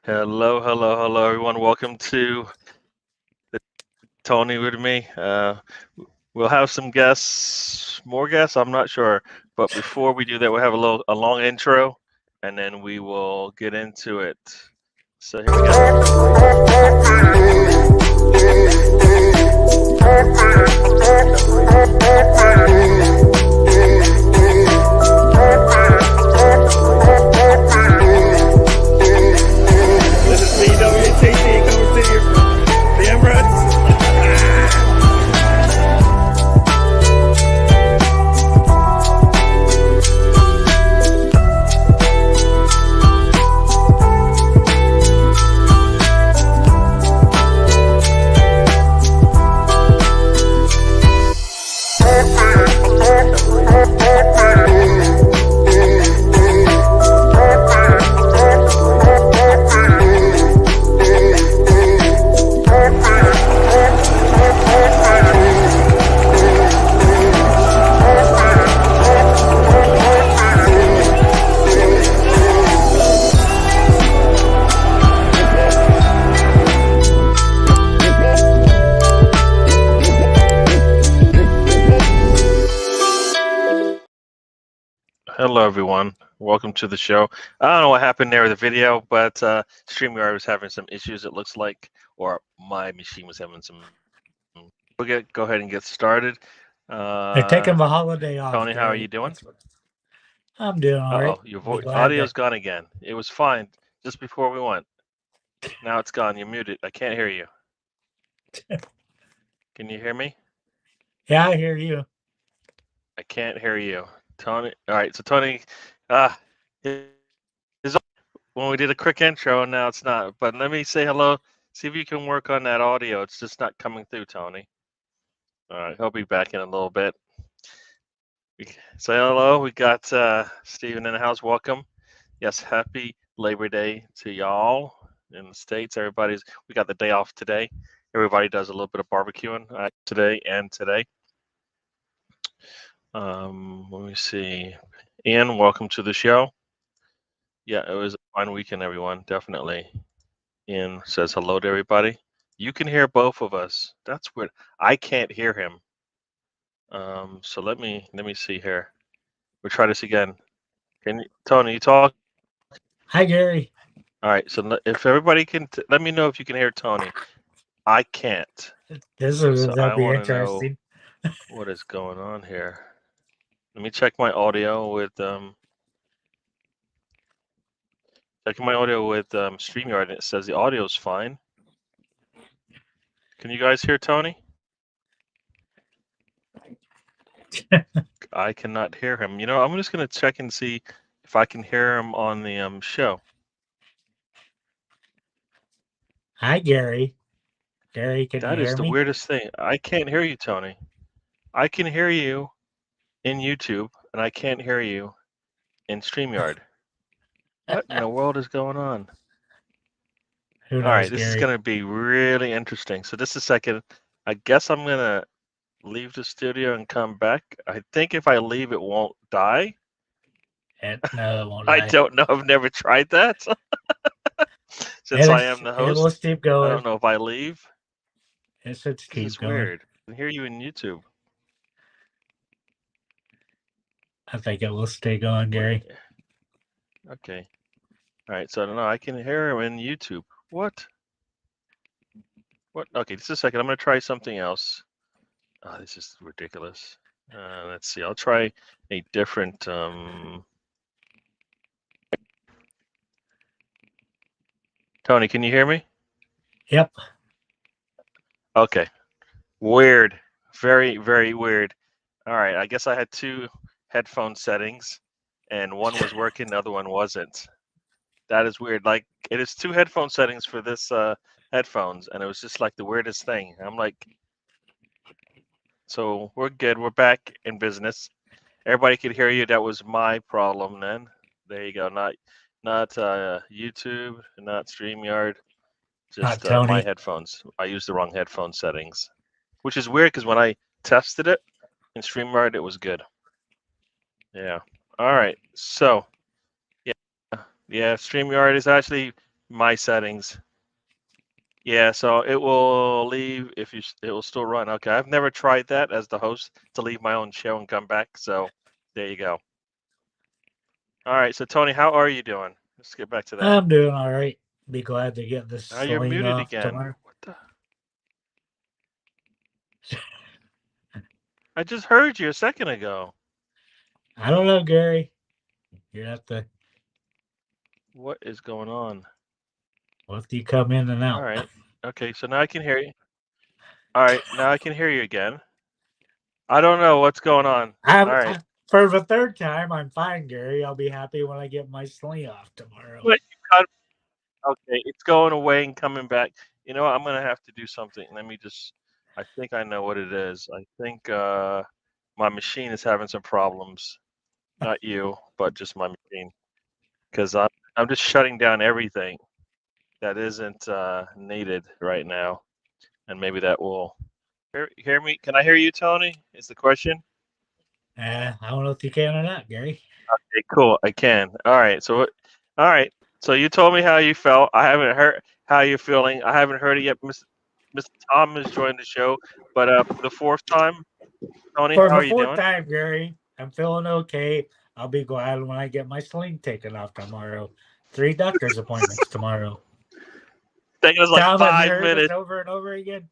Hello, hello, hello, everyone. Welcome to the Tony with me. We'll have some guests, more guests, I'm not sure. But before we do that, we'll have a long intro, and then we will get into it. So here we This is DWTT coming to you from the Emirates. Hello, everyone. Welcome to the show. I don't know what happened there with the video, but StreamYard was having some issues, it looks like, or my machine was having some. We'll go ahead and get started. They're taking the holiday off. Tony, how are Gary. you doing? I'm doing all right. Your audio's gone again. It was fine just before we went. Now it's gone. You're muted. I can't hear you. Can you hear me? Yeah, I hear you. I can't hear you. Tony. All right. So Tony, when we did a quick intro, and now it's not. But let me say hello. See if you can work on that audio. It's just not coming through, Tony. All right. He'll be back in a little bit. Say hello. We got Steven in the house. Welcome. Yes. Happy Labor Day to y'all in the States. We got the day off today. Everybody does a little bit of barbecuing today and today. Let me see. Ian, welcome to the show. Yeah, it was a fun weekend, everyone. Definitely. Ian says hello to everybody. You can hear both of us. That's weird. I can't hear him. So let me see here. We'll try this again. Tony, you talk? Hi, Gary. All right. So if everybody can, let me know if you can hear Tony. I can't. That'll be interesting. What is going on here? Let me check my audio with StreamYard, and it says the audio is fine. Can you guys hear Tony? I cannot hear him. You know, I'm just going to check and see if I can hear him on the show. Hi, Gary. Gary, can you hear me? That is the weirdest thing. I can't hear you, Tony. I can hear you in YouTube, and I can't hear you in StreamYard. What in the world is going on? Who knows, All right, this Gary? is going to be really interesting. So just a second. I guess I'm going to leave the studio and come back. I think if I leave, it won't die. No, it won't die. I don't know. I've never tried that. Since I am the host, it will keep going. I don't know if I leave. It should keep This is going. weird. I can hear you in YouTube. I think it will stay going, Gary. Okay. All right. So I don't know. I can hear him in YouTube. What? What? Okay. Just a second. I'm going to try something else. Oh, this is ridiculous. Let's see. I'll try a different. Tony, can you hear me? Yep. Okay. Weird. Very, very weird. All right. I guess I had two headphone settings, and one was working, the other one wasn't. That is weird. Like, it is two headphone settings for this headphones, and it was just like the weirdest thing. I'm like, so we're good. We're back in business. Everybody could hear you. That was my problem then. There you go. Not YouTube, not StreamYard, just my headphones. I used the wrong headphone settings, which is weird because when I tested it in StreamYard, it was good. Yeah. All right. So, yeah, Yeah, StreamYard is actually my settings. Yeah, so it will leave if it will still run. Okay, I've never tried that as the host to leave my own show and come back. So there you go. All right, so Tony, how are you doing? Let's get back to that. I'm doing all right. Be glad to get this Now you're sling muted off again. tomorrow. What the? I just heard you a second ago. I don't know, Gary. You have to. What is going on? We'll have to come in and out. All right. Okay, so now I can hear you. All right, now I can hear you again. I don't know what's going on. All right. For the third time, I'm fine, Gary. I'll be happy when I get my sling off tomorrow. But you cut. Okay, it's going away and coming back. You know what? I'm gonna have to do something. Let me just. I think I know what it is. I think my machine is having some problems. Not you, but just my machine. Because I'm just shutting down everything that isn't needed right now, and maybe that will. Hear me? Can I hear you, Tony? Is the question? I don't know if you can or not, Gary. Okay, cool. I can. All right. So, all right. So you told me how you felt. I haven't heard how you're feeling. I haven't heard it yet. Mr. Tom has joined the show, but for the fourth time, Tony, For how the are you fourth doing? time, Gary, I'm feeling okay. I'll be glad when I get my sling taken off tomorrow. 3 doctor's appointments tomorrow. Taking us like Tom, have you 5 heard minutes. this over and over again?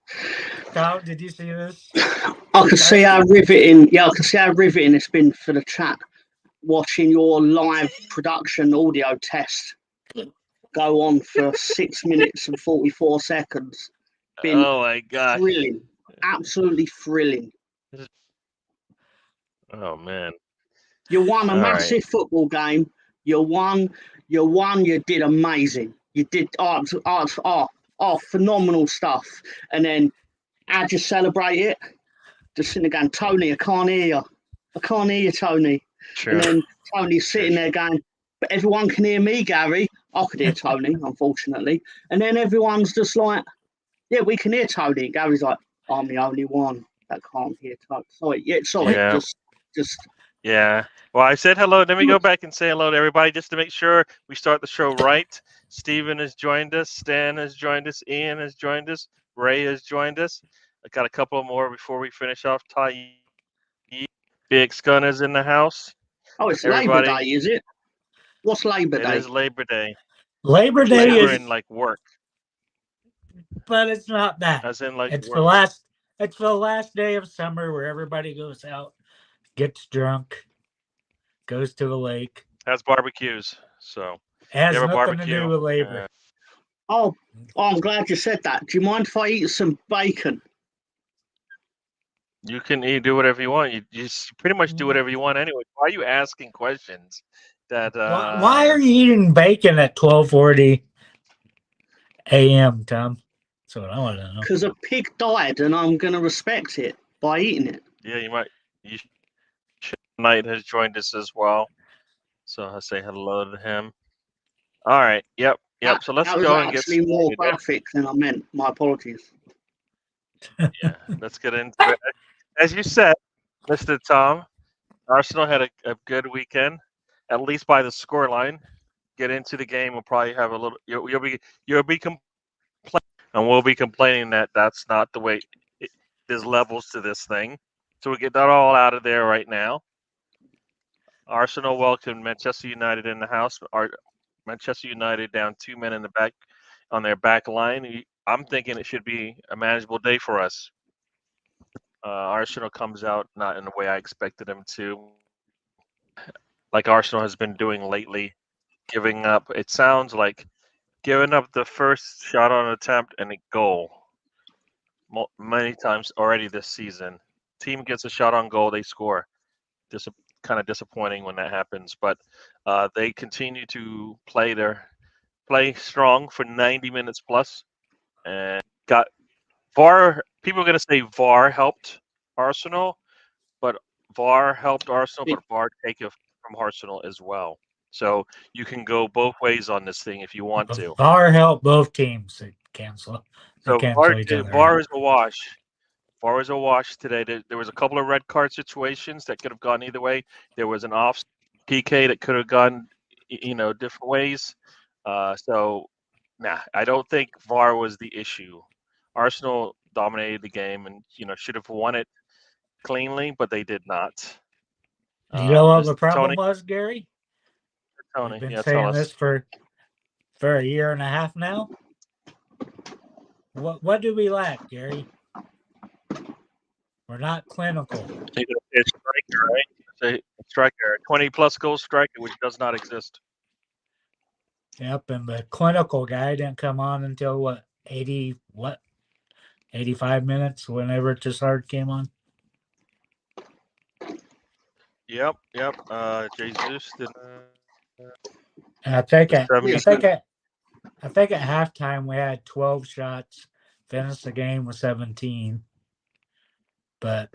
Tom, did you see this? I can see how riveting. Yeah, I can see how riveting it's been for the chat watching your live production audio test go on for 6 minutes and 44 seconds. Been Oh my gosh. thrilling, absolutely thrilling. Oh man. You won a All massive right. football game. You won. You did amazing. You did phenomenal stuff. And then how'd you celebrate it? Just sitting there going, Tony, I can't hear you. I can't hear you, Tony. Sure. And then Tony's sitting there going, but everyone can hear me, Gary. I could hear Tony, unfortunately. And then everyone's just like, yeah, we can hear Tony. And Gary's like, I'm the only one that can't hear Tony. Sorry, Yeah. just. Yeah. Well, I said hello. Let me go back and say hello to everybody just to make sure we start the show right. Steven has joined us. Stan has joined us. Ian has joined us. Ray has joined us. I got a couple more before we finish off. Ty, Big Scun is in the house. Oh, it's Everybody. Labor Day, is it? What's Labor Day? It is Labor Day. Labor Day Labor is in like work. But it's not that. As in like it's work. It's the last day of summer where everybody goes out, gets drunk, goes to the lake. Has barbecues. So has you have a nothing barbecue. to do with labor. Oh, I'm glad you said that. Do you mind if I eat some bacon? You can do whatever you want. You pretty much do whatever you want anyway. Why are you asking questions? That why are you eating bacon at 12:40 a.m., Tom? That's what I want to know. Because a pig died, and I'm going to respect it by eating it. Yeah, you might. Knight has joined us as well, so I'll say hello to him. All right. Yep. So let's go and get started. More graphic than I meant. My apologies. Yeah, let's get into it. As you said, Mr. Tom, Arsenal had a good weekend, at least by the scoreline. Get into the game, we'll probably have a little. You'll be complaining, and we'll be complaining that that's not the way. There's levels to this thing, so we get that all out of there right now. Arsenal welcomed Manchester United in the house. Manchester United down 2 men in the back on their back line. I'm thinking it should be a manageable day for us. Arsenal comes out not in the way I expected them to, like Arsenal has been doing lately, giving up. It sounds like giving up the first shot on attempt and a goal many times already this season. Team gets a shot on goal, they score. Kind of disappointing when that happens, but they continue to play strong for 90 minutes plus, and got VAR. People are going to say VAR helped Arsenal, but VAR helped Arsenal, but VAR take it from Arsenal as well. So you can go both ways on this thing if you want to. VAR helped both teams cancel. So VAR is a wash. VAR is a wash today. There was a couple of red card situations that could have gone either way. There was an off PK that could have gone different ways. So, nah, I don't think VAR was the issue. Arsenal dominated the game and should have won it cleanly, but they did not. You know what the Mr. problem was, Gary? Tony, We've been tell saying us. this for a year and a half now. What do we lack, Gary? We're not clinical. He's a striker, right? It's a striker, 20-plus goal striker, which does not exist. Yep, and the clinical guy didn't come on until 85 minutes, whenever Tassard came on. Yep. Jesus did. And I think at Mr. halftime we had 12 shots, finished the game with 17, but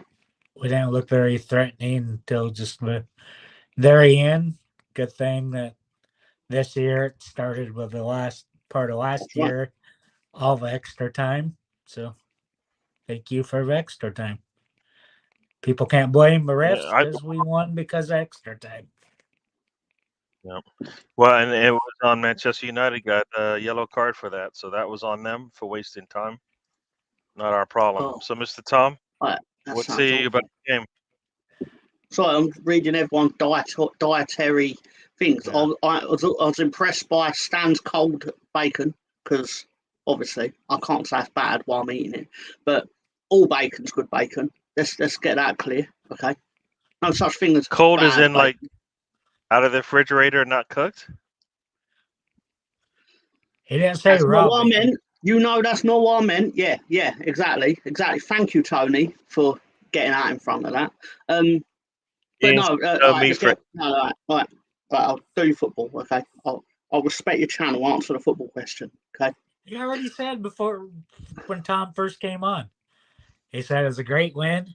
we didn't look very threatening until just the very end. Good thing that this year it started with the last part of last year, all the extra time. So thank you for the extra time. People can't blame the refs because we won because of extra time. Yep. Well, and it was on Manchester United got a yellow card for that, so that was on them for wasting time. Not our problem. Oh. So, Mr. Tom, Right, what's say about the game? Sorry, I'm reading everyone's dietary things. Yeah. I was impressed by Stan's cold bacon because obviously I can't say it's bad while I'm eating it, but all bacon's good bacon. Let's get that clear, okay? No such thing as Cold bad as in bacon. like out of the refrigerator, not cooked. He didn't say That's raw not what I bacon. meant. You know that's not what I meant. Yeah, exactly. Thank you, Tony, for getting out in front of that. But no, right, I'll do football, okay? I'll respect your channel, answer the football question, okay? You already said before when Tom first came on. He said it was a great win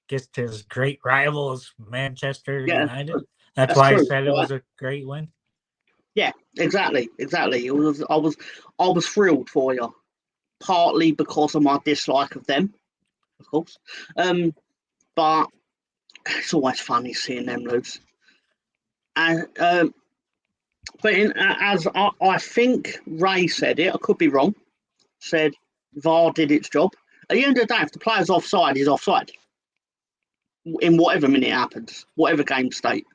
against his great rivals, Manchester United. That's why true, I said it was a great win. Yeah, exactly. It was. I was thrilled for you, partly because of my dislike of them, of course. But it's always funny seeing them lose. And but as I think Ray said it, I could be wrong. Said VAR did its job. At the end of the day, if the player's offside, he's offside. In whatever minute it happens, whatever game state.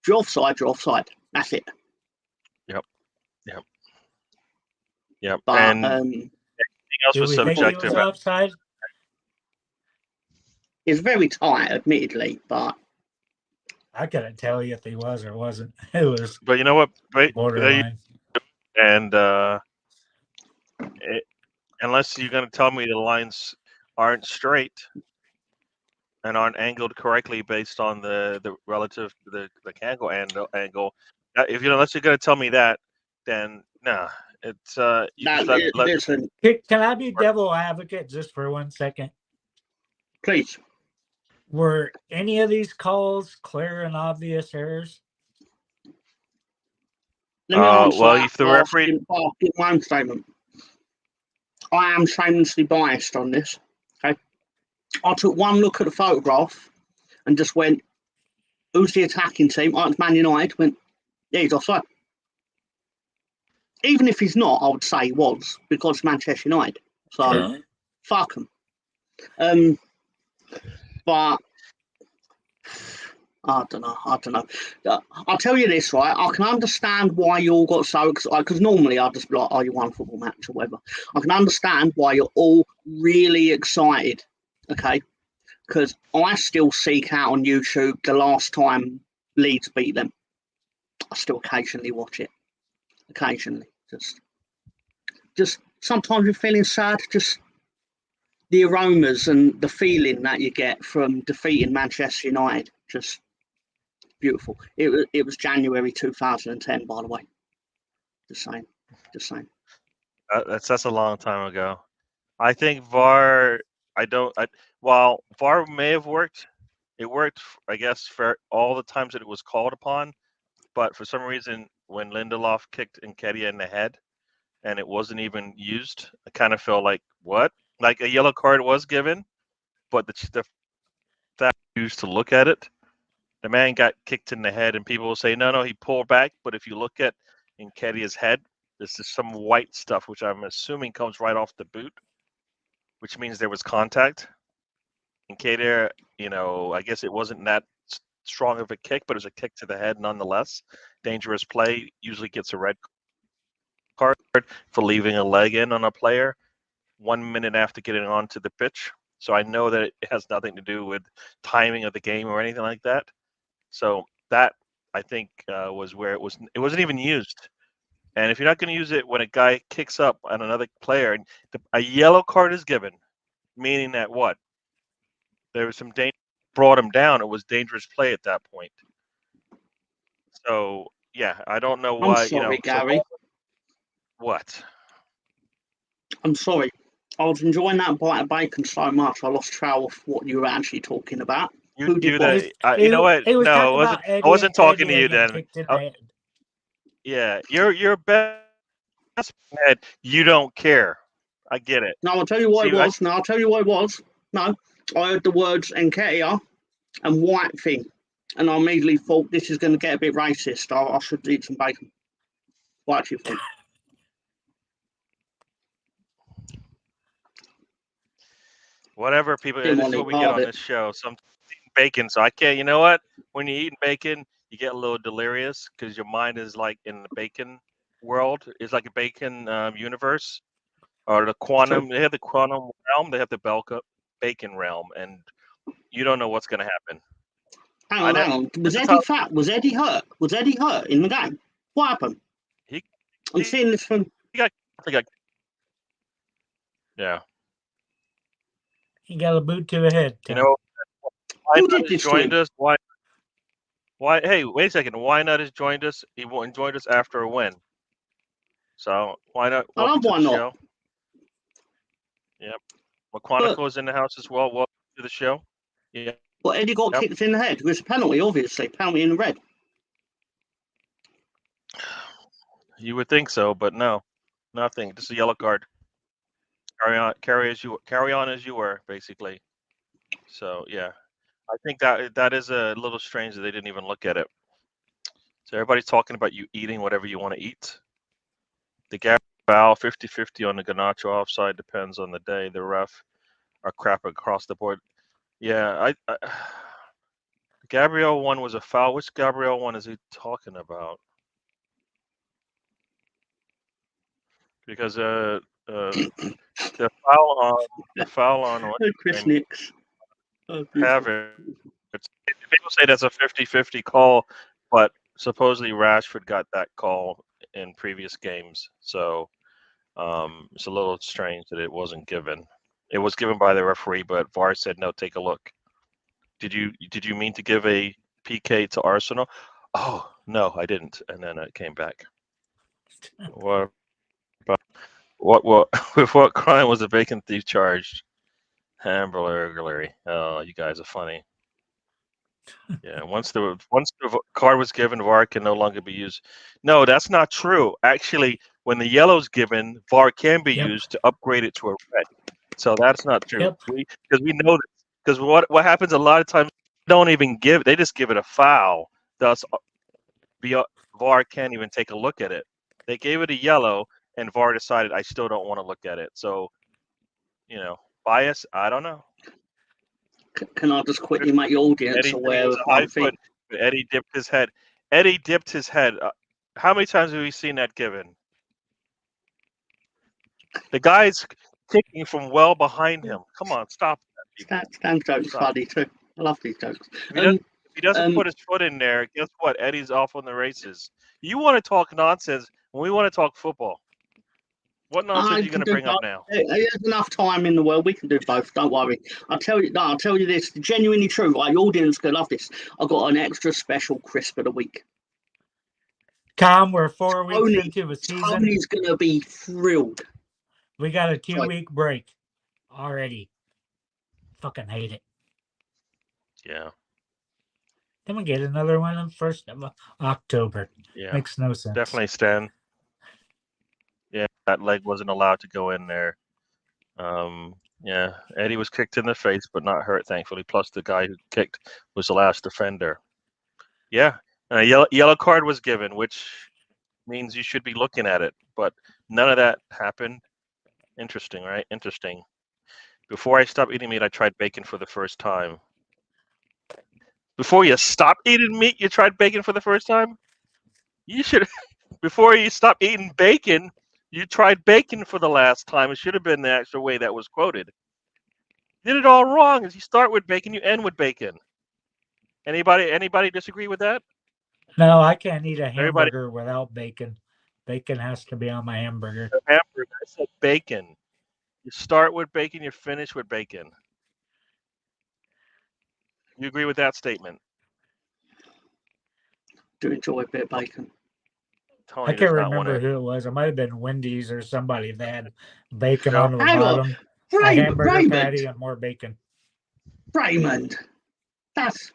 If you're offside, you're offside. That's it. Yep. But and anything else do was we think he subjective. was offside? it's very tight, admittedly, but I couldn't tell you if he was or wasn't. It was But you know what? borderline. And unless you're going to tell me the lines aren't straight and aren't angled correctly based on the relative the angle, unless you're going to tell me that, then nah. It's listen, Can I be devil advocate just for 1 second? please. Were any of these calls clear and obvious errors? Let me answer well, that. if the referee, I'll give my own statement. I am shamelessly biased on this. Okay, I took one look at the photograph and just went, "Who's the attacking team?" It's Man United. Went, yeah, he's offside. Even if he's not, I would say he was because it's Manchester United. So fuck him. But I don't know. I'll tell you this, right? I can understand why you all got so excited, because normally I'd just be like, oh, you won a football match or whatever. I can understand why you're all really excited, okay? Because I still seek out on YouTube the last time Leeds beat them. I still occasionally watch it. Occasionally. Just sometimes you're feeling sad, just the aromas and the feeling that you get from defeating Manchester United, just beautiful. It was January 2010, by the way. Just saying. that's a long time ago. I think VAR. While VAR may have worked, it worked, I guess, for all the times that it was called upon. But for some reason, when Lindelof kicked Nketiah in the head, and it wasn't even used, I kind of felt like, what? Like a yellow card was given, but the that used to look at it. The man got kicked in the head, and people will say, no, he pulled back. But if you look at Nketiah's head, there's just some white stuff, which I'm assuming comes right off the boot, which means there was contact. Nketiah, I guess it wasn't that strong of a kick, but it was a kick to the head nonetheless. Dangerous play, usually gets a red card for leaving a leg in on a player 1 minute after getting onto the pitch. So I know that it has nothing to do with timing of the game or anything like that. So that, I think, was where it wasn't even used. And if you're not going to use it when a guy kicks up on another player, and a yellow card is given, meaning that what? There was some danger, brought him down. It was dangerous play at that point. So yeah, I don't know why. I'm sorry, Gary. So what? I'm sorry. I was enjoying that bite of bacon so much, I lost track of what you were actually talking about. Who did what? You know what? He was No, I wasn't talking to you then. Yeah, your best head. You don't care. I get it. No, I'll tell you what it was. No, I'll tell you what it was. No, I heard the words Nketiah and white thing, and I immediately thought this is going to get a bit racist. I should eat some bacon. What do you think? Whatever, people. This is what we get on this show. Some bacon, so I can't. You know what? When you're eating bacon, you get a little delirious because your mind is like in the bacon world. It's like a bacon universe, or the quantum. They have the quantum realm. They have the bacon realm, and you don't know what's going to happen. Hang on. Was Eddie fat? Was Eddie hurt? Was Eddie hurt in the game? What happened? I'm seeing this from. Yeah. He got a boot to the head. Who did this joined us? Why? Hey, wait a second. Why not has joined us? He joined us after a win. So why not? Welcome to the show. Yep. McQuantico is in the house as well. Welcome to the show. Yeah. Well, Eddie got kicked in the head. It was a penalty, obviously. Penalty in the red. You would think so, but no, nothing. Just a yellow card. Carry on as you were, basically. So yeah, I think that is a little strange that they didn't even look at it. So everybody's talking about you eating whatever you want to eat. The gap foul 50-50 on the Ganacho offside depends on the day. The ref are crap across the board. Yeah, I Gabriel one was a foul. Which Gabriel one is he talking about? Because the foul on Chris Nix. Have it. People say that's a 50-50 call, but supposedly Rashford got that call in previous games. So it's a little strange that it wasn't given. It was given by the referee, but VAR said no. Take a look. Did you mean to give a PK to Arsenal? Oh no, I didn't. And then it came back. What with what crime was the bacon thief charged? Hamburglary. Oh, you guys are funny. Yeah, once the card was given, VAR can no longer be used. No, that's not true. Actually, when the yellow's given, VAR can be used to upgrade it to a red. So that's not true. Because we know this. Because what happens a lot of times, they just give it a foul. Thus, VAR can't even take a look at it. They gave it a yellow, and VAR decided I still don't want to look at it. So, bias, I don't know. Can I just quickly make your audience aware of one thing? Eddie dipped his head. How many times have we seen that given? The guy's kicking from well behind him. Come on, stop that. Stan's joke's funny too. I love these jokes. If he doesn't put his foot in there, guess what? Eddie's off on the races. You want to talk nonsense, and we want to talk football. What nonsense are you going to bring up now? There's enough time in the world. We can do both. Don't worry. I'll tell you this. Genuinely true. Right, your audience could love this. I've got an extra special crisp of the week. Tom, we're 4 weeks into the season. Tony's going to be thrilled. We got a 2-week break already. Fucking hate it. Yeah. Then we get another one on the 1st of October. Yeah. Makes no sense. Definitely, Stan. Yeah, that leg wasn't allowed to go in there. Yeah, Eddie was kicked in the face, but not hurt, thankfully. Plus, the guy who kicked was the last defender. Yeah, a yellow card was given, which means you should be looking at it, but none of that happened. Interesting, right? Interesting. Before I stopped eating meat, I tried bacon for the first time. Before you stopped eating meat, you tried bacon for the first time? You should. Before you stopped eating bacon, you tried bacon for the last time. It should have been the actual way that was quoted. You did it all wrong. As you start with bacon, you end with bacon. Anybody disagree with that? No, I can't eat a Everybody, hamburger without bacon. Bacon has to be on my hamburger. hamburger. I said bacon. You start with bacon, you finish with bacon. You agree with that statement? Do enjoy a bit of bacon. Tony I does can't not want remember to. who it was. It might have been Wendy's or somebody that had bacon No. on the Hang on, bottom. A hamburger patty and more bacon. Raymond, that's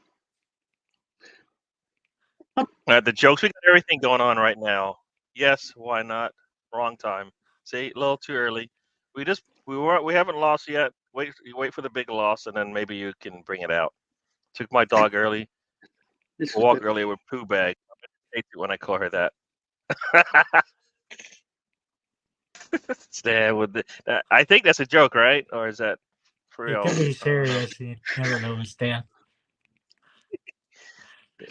The jokes, we got everything going on right now. Yes, why not? Wrong time. See, a little too early. We haven't lost yet. Wait for the big loss, and then maybe you can bring it out. Took my dog early. this was Walk good. earlier with poo bag. I hate it when I call her that. Stand with the. I think that's a joke, right? Or is that for It real? could be I don't know. serious. You never know with Stan.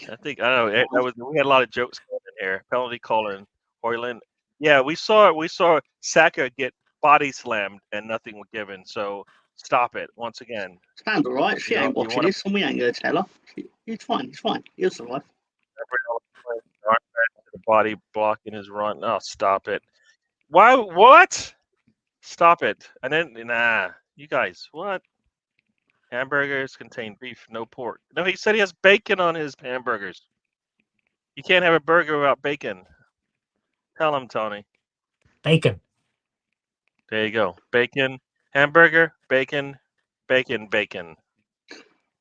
I think I don't know. That was we had a lot of jokes going in here. Penalty calling Hoyland. Yeah, we saw Saka get body slammed and nothing was given. So stop it once again. Stan's all right. She You ain't you watching want this, and we ain't going to tell her. It's fine. It's fine. He'll survive. the body blocking his run. Oh, stop it! Why? What? Stop it! And then you guys, what? Hamburgers contain beef, no pork. No, he said he has bacon on his hamburgers. You can't have a burger without bacon. Tell him, Tony. Bacon. There you go. Bacon, hamburger, bacon, bacon, bacon.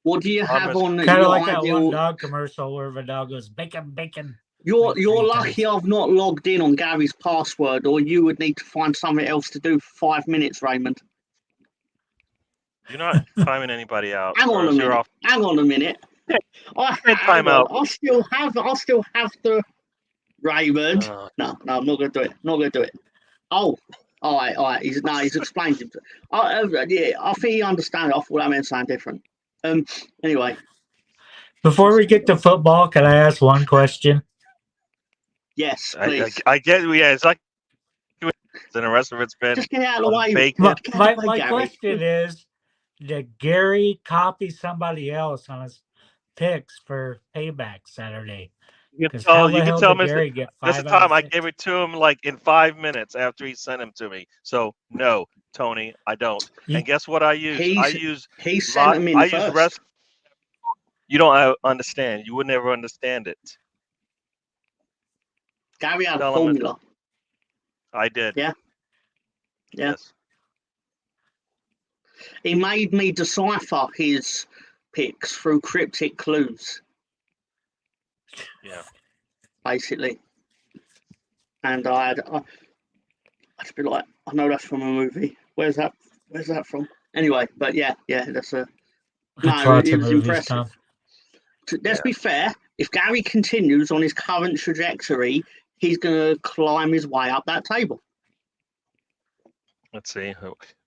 What do you have on Kind of your like that one ideal? dog commercial where the dog goes, bacon, bacon. You're like you're 3 lucky times. I've not logged in on Gary's password, or you would need to find something else to do for 5 minutes, Raymond. You're not timing anybody out. Hang on a minute. Off. Hang on a minute. Time out. I still have the Raymond. No, I'm not gonna do it. Not gonna do it. Oh, all right. He's explained it. Yeah, I think he understands. I thought that meant something different. Anyway. Before we get to football, can I ask one question? Yes, please. I get. Yeah, it's like. Then the rest of it's been. Just get out of the way. Bacon. My question is, did Gary copy somebody else on his picks for payback Saturday? You can tell Mr. Gary get 5 Mr. out of Tom, I 6? gave it to him like in 5 minutes after he sent him to me. So no, Tony, I don't. And guess what I use? He sent him in first. Use rest. You don't understand. You would never understand it. Gary had a formula. I did. Yeah. Yes. He made me decipher his picks through cryptic clues. Yeah. Basically. And I'd be like, I know that's from a movie. Where's that from? Anyway, but yeah, that's a no, it was impressive. Let's be fair, if Gary continues on his current trajectory, he's gonna climb his way up that table. Let's see.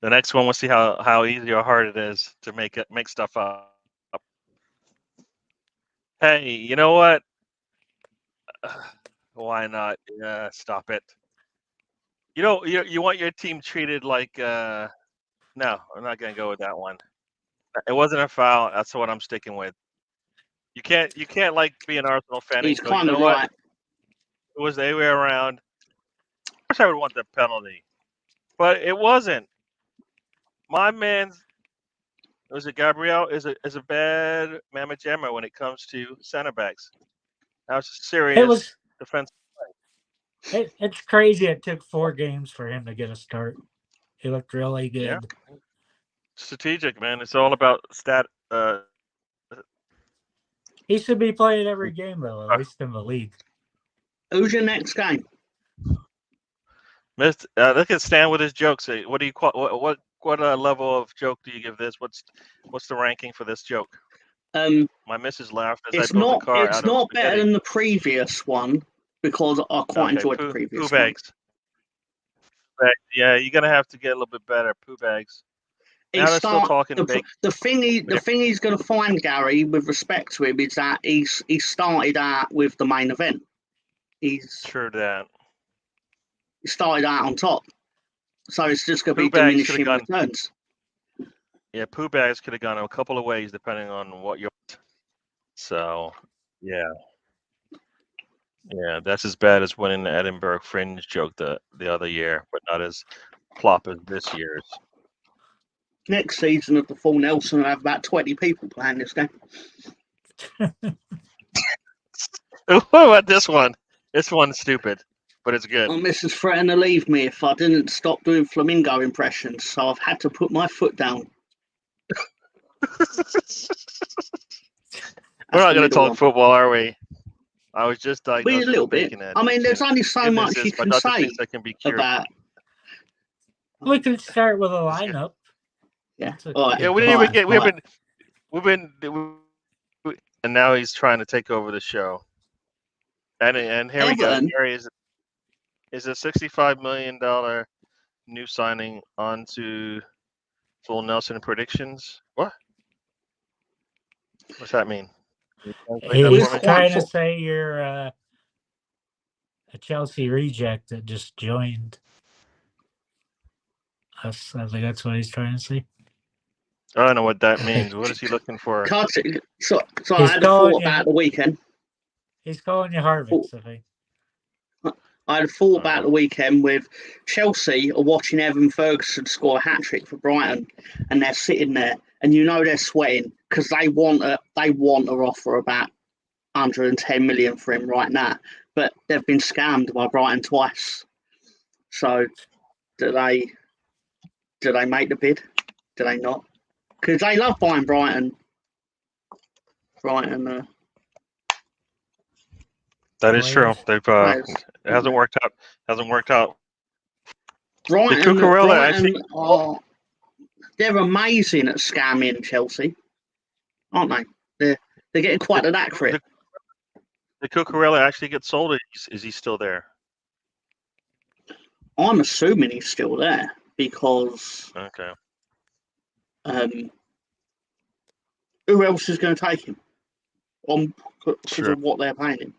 The next one, we'll see how easy or hard it is to make stuff up. Hey, you know what? Why not? Yeah, stop it. You want your team treated like no, I'm not gonna go with that one. It wasn't a foul. That's what I'm sticking with. You can't like be an Arsenal fan. He's and go, kind of right. What? It was the way around. Of course, I would want the penalty, but it wasn't. My man's. Was it Gabriel? Is a bad mamma jamma when it comes to center backs. That was serious defense. It's crazy. It took 4 games for him to get a start. He looked really good. Yeah. Strategic, man. It's all about stat. He should be playing every game though, at least in the league. Who's your next game? Look at Stan with his jokes. What do you call what level of joke do you give this? What's the ranking for this joke? My missus laughed as It's I built not. a car It's out of not better spaghetti. than the previous one because I quite enjoyed the poo previous one. bags. Yeah, you're gonna have to get a little bit better. Poo bags. Now they're still talking big. The thing he's going to find, Gary, with respect to him, is that he started out with the main event. True that. He started out on top, so it's just going to be Poo bags diminishing could've gone- returns. Yeah, poo bags could have gone a couple of ways depending on what you're. So, yeah, that's as bad as winning the Edinburgh Fringe joke the other year, but not as plop as this year's. Next season of the Full Nelson will have about 20 people playing this game. What about this one? This one's stupid, but it's good. My missus threatened to leave me if I didn't stop doing flamingo impressions, so I've had to put my foot down. We're not going to talk football, are we? I was just diagnosed a little with bit. bacon. I mean, there's only so much you can say about. We can start with a lineup. Yeah. All right. Yeah, we didn't even get. We've been, and now he's trying to take over the show. And here Everton, we go. Here is a $65 million new signing onto Full Nelson predictions. What? What's that mean? He's trying to say you're a Chelsea reject that just joined us. I think that's what he's trying to say. I don't know what that means. What is he looking for? So I had a thought about the weekend. He's calling you Harvick, I think. I had a thought about the weekend with Chelsea are watching Evan Ferguson score a hat-trick for Brighton, and they're sitting there, and you know they're sweating because they want to offer about 110 million for him right now, but they've been scammed by Brighton twice. So do they make the bid? Do they not? Because they love buying Brighton. That is true. They've it hasn't worked out. Brighton, they're amazing at scamming Chelsea, aren't they? They're getting quite an accurate. Did Cucurella actually get sold? Is he still there? I'm assuming he's still there because. Okay. Who else is going to take him? Because of what they're paying him.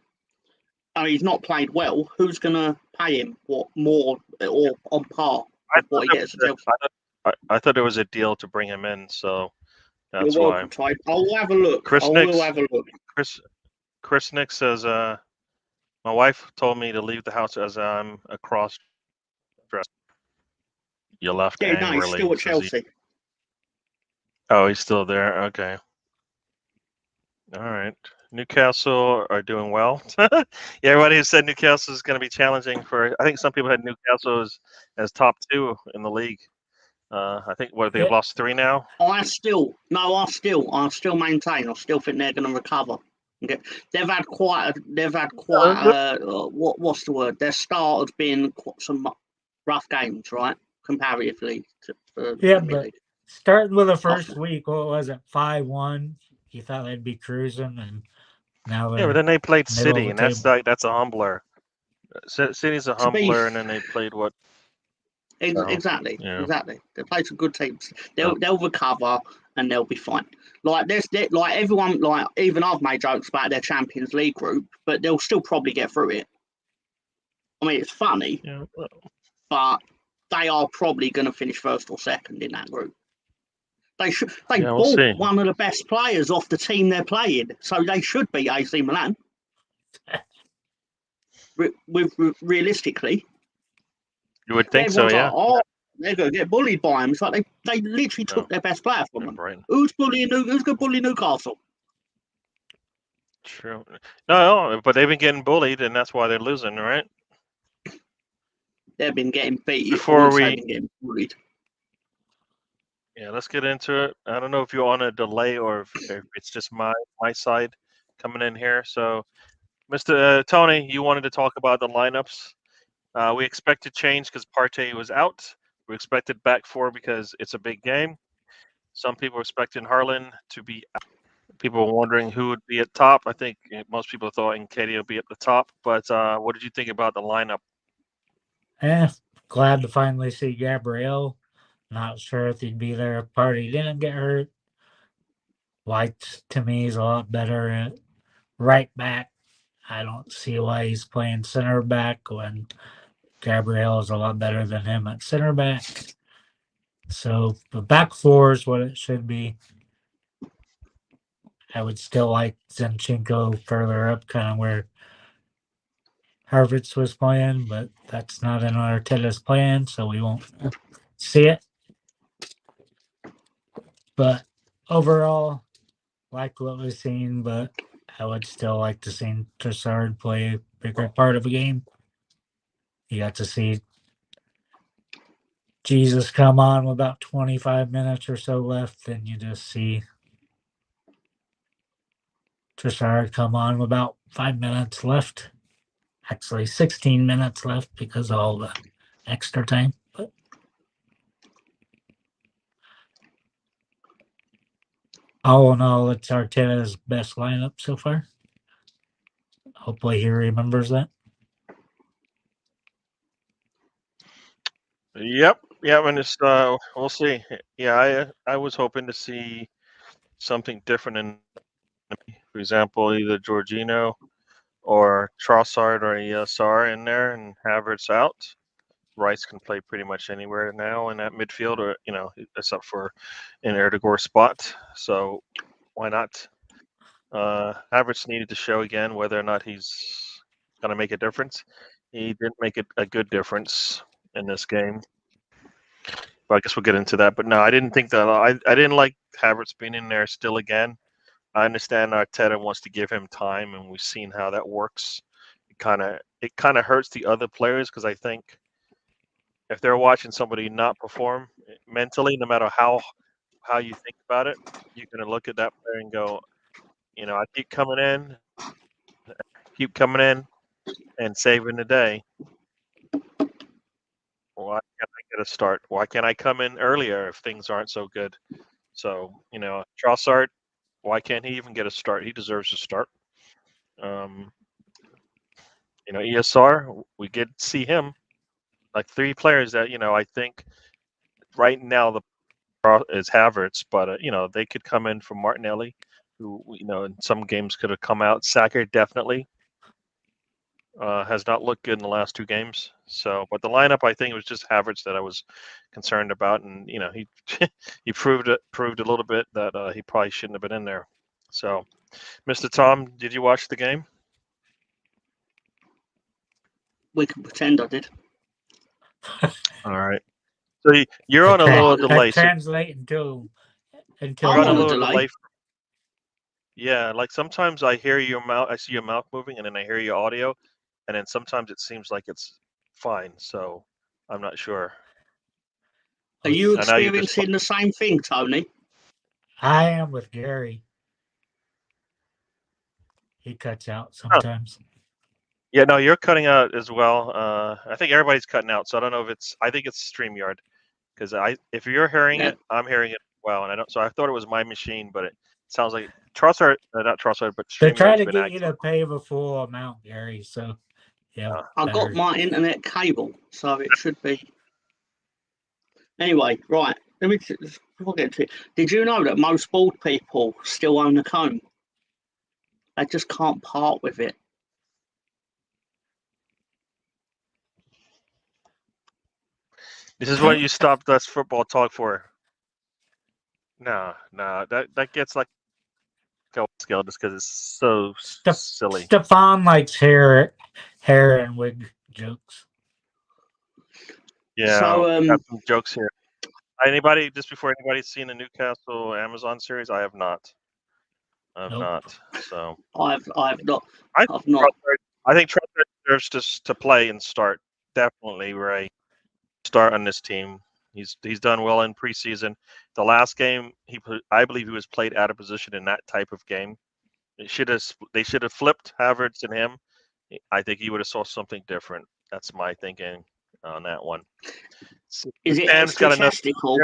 I mean, he's not played well. Who's going to pay him what more or on par with what he gets at Chelsea? I thought it was a deal to bring him in, so that's You're welcome, why. I'll have a look. Chris Nick says, my wife told me to leave the house as I'm a cross dressed. You left angrily. No, he's still at Chelsea. Oh, he's still there? Okay. All right. Newcastle are doing well. Yeah, everybody who said Newcastle is going to be challenging for. I think some people had Newcastle as top 2 in the league. I think they've lost 3 now. I still maintain. I still think they're going to recover. Okay. They've had quite. What's the word? Their start has been some rough games, right? Comparatively to Premier League. Starting with the first week, what was it? 5-1. You thought they'd be cruising, and now but then they played City, and that's a humbler. City's a humbler, and then they played what? Exactly. They played some good teams. They'll recover and they'll be fine. Everyone, even I've made jokes about their Champions League group, but they'll still probably get through it. I mean, it's funny, but they are probably going to finish first or second in that group. They bought one of the best players off the team they're playing, so they should beat AC Milan. Realistically, you would think so, yeah. They're going to get bullied by them. It's like they literally took their best player from them. Right. Who's going to bully Newcastle? True. No, but they've been getting bullied, and that's why they're losing, right? They've been getting beat. Before been getting bullied. Yeah, let's get into it. I don't know if you're on a delay or if it's just my side coming in here. So, Mr. Tony, you wanted to talk about the lineups. We expected change because Partey was out. We expected back 4 because it's a big game. Some people expected Haaland to be out. People were wondering who would be at top. I think most people thought Nketiah would be at the top. But what did you think about the lineup? Glad to finally see Gabriel. Not sure if he'd be there if Party didn't get hurt. White, to me, is a lot better at right back. I don't see why he's playing center back when Gabriel is a lot better than him at center back. So the back four is what it should be. I would still like Zinchenko further up, kind of where Harvard's was playing, but that's not in Arteta's plan, so we won't see it. But overall, like what we've seen, but I would still like to see Trossard play a bigger part of a game. You got to see Jesus come on with about 25 minutes or so left, and you just see Trossard come on with about 5 minutes left. Actually, 16 minutes left because of all the extra time. But all in all, it's Arteta's best lineup so far. Hopefully he remembers that. Yep, and it's we'll see. Yeah, I was hoping to see something different in, for example, either Jorginho or Trossard or ESR in there and Havertz out. Rice can play pretty much anywhere now in that midfield, or except for an Erdogan spot. So why not? Havertz needed to show again whether or not he's going to make a difference. He didn't make a good difference in this game. But I guess we'll get into that. But no, I didn't think that. I didn't like Havertz being in there still again. I understand Arteta wants to give him time, and we've seen how that works. It kind of hurts the other players because I think if they're watching somebody not perform mentally, no matter how you think about it, you're going to look at that player and go, I keep coming in and saving the day. Why can't I get a start? Why can't I come in earlier if things aren't so good? So, Trossard, why can't he even get a start? He deserves a start. ESR, we did see him. Like 3 players that, I think right now the is Havertz, but, they could come in from Martinelli, who, in some games could have come out. Saka definitely has not looked good in the last 2 games. So, but the lineup, I think it was just Havertz that I was concerned about, and he he proved a little bit that he probably shouldn't have been in there. So, Mr. Tom, did you watch the game? We can pretend I did. All right. So you're on a little delay. Translate until I'm on a little delay. Yeah, like sometimes I hear your mouth, I see your mouth moving, and then I hear your audio, and then sometimes it seems like it's fine. So I'm not sure. Are you experiencing the same thing, Tony? I am with Gary. He cuts out sometimes. Yeah, no, you're cutting out as well. I think everybody's cutting out, so I don't know if I think it's StreamYard, because if you're hearing it, I'm hearing it well, and I don't. So I thought it was my machine, but it sounds like Trossard, not Trossard, but they try to get you to pay the full amount, Gary. So yeah, I've got my internet cable, so it should be. Anyway, right. Let me get to it. Did you know that most bald people still own a comb? They just can't part with it. This is what you stopped us football talk for. No, that gets like a scale just because it's so silly. Stefan likes hair and wig jokes. Yeah, so got some jokes here. Before anybody's seen the Newcastle Amazon series? I have not. I've not. So I've not. I've not. I think Trossard deserves to play and start. Definitely, Ray. Start on this team. He's done well in preseason. The last game, I believe he was played out of position in that type of game. They should have flipped Havertz and him. I think he would have saw something different. That's my thinking on that one. Is it statistical?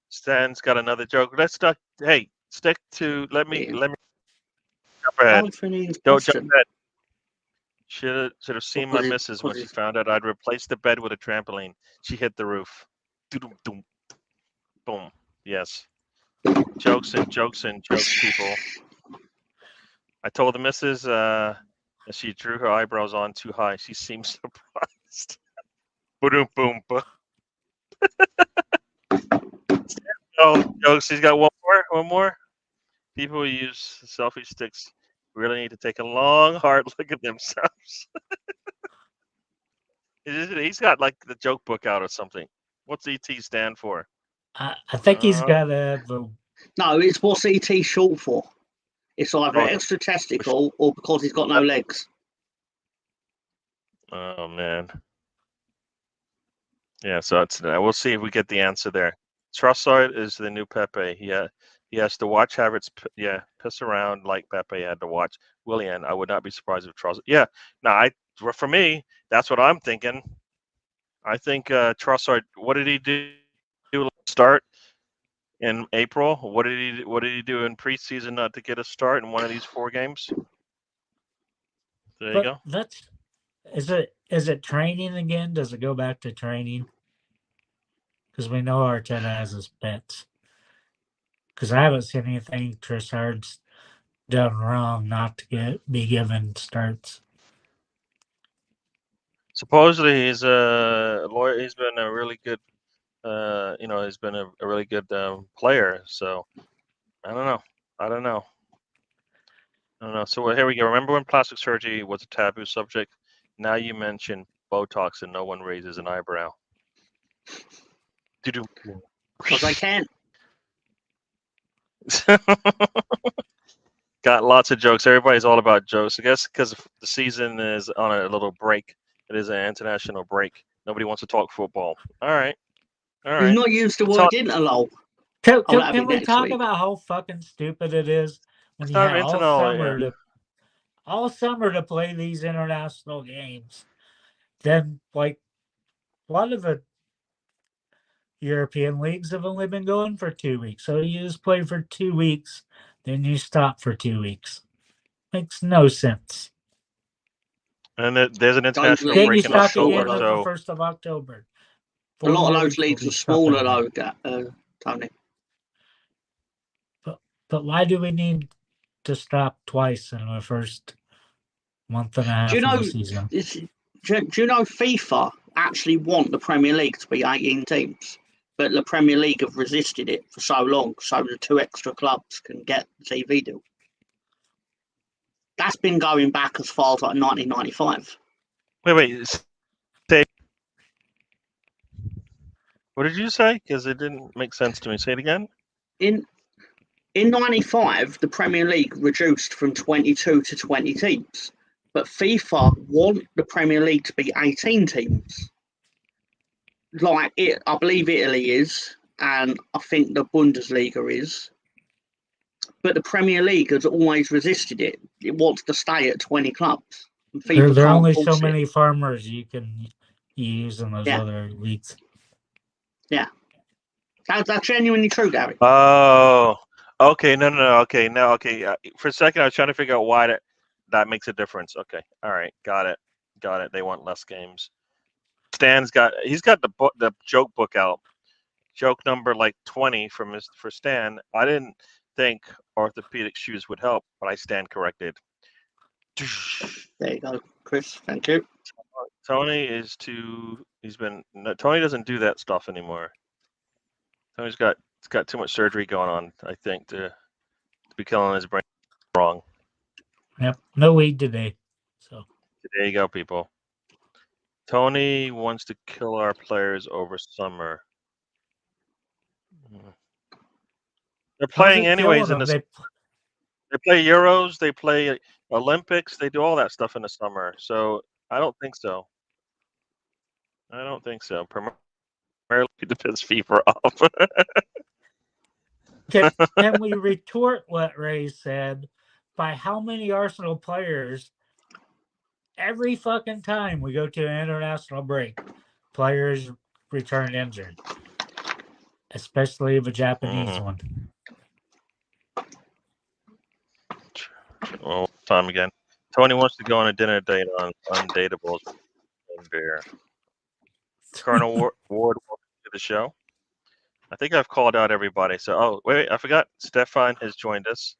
Stan's got another joke. Let's not. Hey, Stick to. Let me Yeah. jump ahead. Anthony is Don't jump Boston. ahead. Should have seen my Because it- missus when because she it's- found out I'd replaced the bed with a trampoline. She hit the roof. Doom, doom, boom. Yes. Jokes, people. I told the missus that she drew her eyebrows on too high. She seemed surprised. Boom, boom, boom. Oh, jokes. He's got one more. People who use selfie sticks really need to take a long, hard look at themselves. He's got like the joke book out or something. What's ET stand for? I think he's got the. No, it's what's ET short for? It's either Oh, extra testicle or because he's got no legs. Oh man. Yeah, so it's we'll see if we get the answer there. Trossard is the new Pepe. He has to watch Havertz. Piss around like Pepe had to watch Willian. I would not be surprised if Trossard. Yeah, no, for me, that's what I'm thinking. I think Trossard. What did he do? Start in April. What did he do in preseason not to get a start in one of these 4 games? There you go. That's is it training again? Does it go back to training? Because we know Arteta has his pets. Because I haven't seen anything Trossard's done wrong not to be given starts. Supposedly he's a lawyer. He's been a really good. He's been a really good player. So I don't know. So here we go. Remember when plastic surgery was a taboo subject? Now you mention Botox and no one raises an eyebrow. Because I can't. Got lots of jokes. Everybody's all about jokes. I guess because the season is on a little break. It is an international break. Nobody wants to talk football. All right. You've not used the word interlol. Can we talk about how fucking stupid it is when you have all summer to play these international games? Then, like, a lot of the European leagues have only been going for 2 weeks. So you just play for 2 weeks, then you stop for 2 weeks. Makes no sense. And there's an international Then break you in stop October. again on the So 1st of October. A lot of those leagues are smaller, though, Tony. But why do we need to stop twice in the first month and a half of the season? Do you know FIFA actually want the Premier League to be 18 teams? But the Premier League have resisted it for so long, so the 2 extra clubs can get the TV deal. That's been going back as far as like 1995. Wait. Say, what did you say? Because it didn't make sense to me. Say it again. In 95, the Premier League reduced from 22 to 20 teams. But FIFA want the Premier League to be 18 teams. Like I believe Italy is, and I think the Bundesliga is. But the Premier League has always resisted it. It wants to stay at 20 clubs. There are only so many farmers you can use in those other leagues. Yeah. That's genuinely true, Gary. Oh, okay. No. Okay, now, okay. For a second, I was trying to figure out why that makes a difference. Okay, all right, got it. They want less games. He's got the joke book out. Joke number like 20 for Stan. I didn't think orthopedic shoes would help, but I stand corrected. There you go, Chris. Thank you. Tony doesn't do that stuff anymore. Tony's got too much surgery going on, I think, to be killing his brain wrong. Yep, no weed today. So there you go, people. Tony wants to kill our players over summer. They're playing anyways in the. They play Euros. They play Olympics. They do all that stuff in the summer. So I don't think so. Primarily to piss FIFA off. Can we retort what Ray said by how many Arsenal players every fucking time we go to an international break, players return injured, especially the Japanese one? Well, time again. Tony wants to go on a dinner date on Undateables and Beer. Colonel Ward, welcome to the show. I think I've called out everybody. So, oh, wait, I forgot. Stefan has joined us.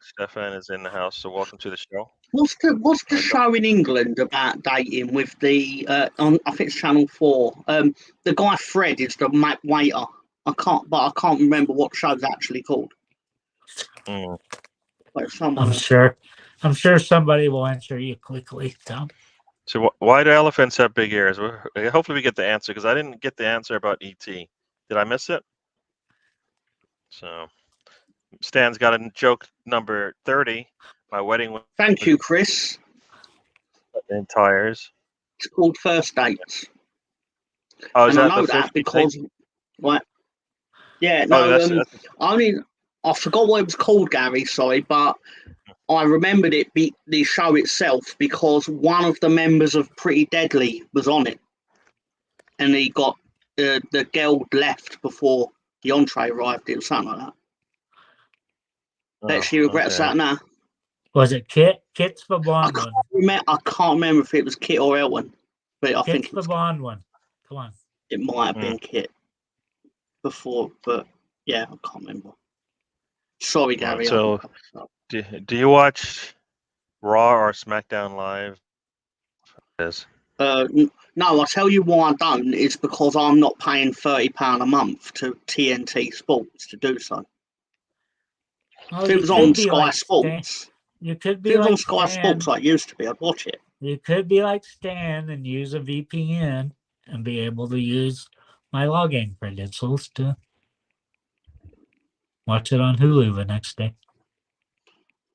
Stefan is in the house, so welcome to the show. What's the show in England about dating with the on? I think it's Channel 4. The guy Fred is the waiter. I can't remember what show's actually called. But I'm sure somebody will answer you quickly, Tom. So why do elephants have big ears? Hopefully we get the answer, because I didn't get the answer about ET. Did I miss it? So Stan's got a joke number 30. My wedding was Thank you, Chris. in tires. It's called First Dates. Oh, is and that I know the that because, right? Yeah, Oh, no. that's I forgot what it was called, Gary. Sorry, but I remembered it. The show itself, because one of the members of Pretty Deadly was on it, and he got the girl left before the entree arrived. It was something like that. Bet she regrets that now. Was it Kit? Kit's the blonde one. I can't remember if it was Kit or Elwin, but I think Kit's the blonde one. Come on. It might have been Kit before, but yeah, I can't remember. Sorry, Gary. So, do you watch Raw or SmackDown Live? Yes. No, I tell you why I don't. It's because I'm not paying £30 a month to TNT Sports to do so. Oh, if it was on Sky Sports, you could be if it was like on Sky Sports like it used to be, I'd watch it. You could be like Stan and use a VPN and be able to use my login credentials to watch it on Hulu the next day.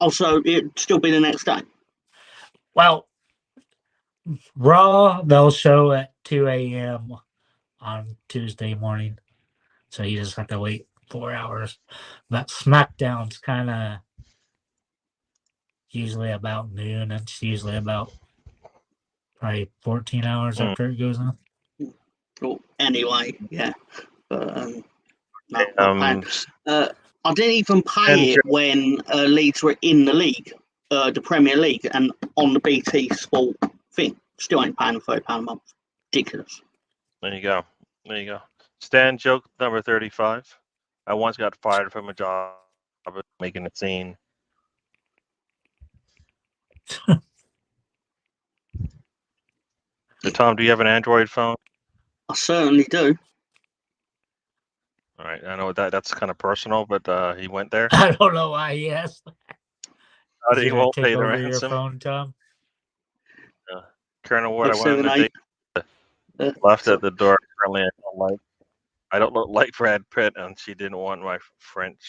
Also, it'd still be the next day. Well, Raw, they'll show at 2 a.m. on Tuesday morning. So you just have to wait 4 hours. But SmackDown's kind of usually about noon. It's usually about probably 14 hours after it goes on. Well, anyway, yeah. But, I didn't even pay it when Leeds were in the league, the Premier League, and on the BT Sport thing. Still ain't paying £30 a month. Ridiculous. There you go. Stan, joke number 35. I once got fired from a job making a scene. So, Tom, do you have an Android phone? I certainly do. All right, I know that's kind of personal, but he went there. I don't know why he asked that. He won't pay the over ransom. Your phone, Tom? Colonel Ward, I went on a date. Left at the door. Apparently, I don't look like Brad Pitt, and she didn't want my French.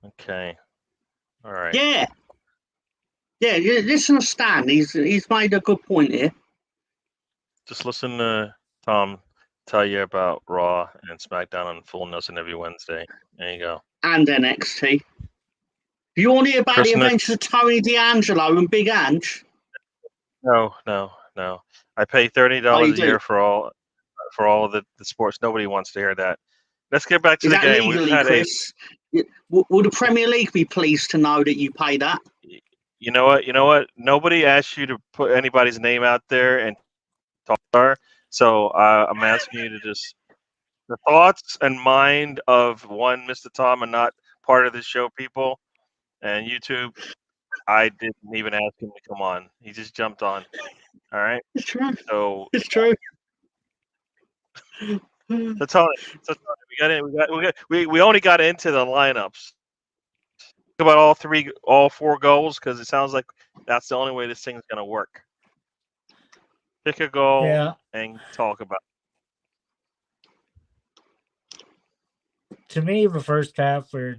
Okay, all right. Yeah. Listen to Stan. He's made a good point here. Just listen to Tom tell you about Raw and SmackDown on Full Nelson every Wednesday. There you go. And NXT. Do you want to hear about the adventures of Tony D'Angelo and Big Ange? No. I pay $30 a year for all the sports. Nobody wants to hear that. Let's get back to the game. Legally, Chris? Will the Premier League be pleased to know that you pay that? You know what? Nobody asked you to put anybody's name out there and talk. So I'm asking you to just the thoughts and mind of one Mr. Tom and not part of the show people and YouTube. I didn't even ask him to come on. He just jumped on. All right. It's true. So it's true. So Tony, we only got into the lineups. Talk about all four goals, because it sounds like that's the only way this thing's gonna work. Pick a goal and talk about it. To me, the first half we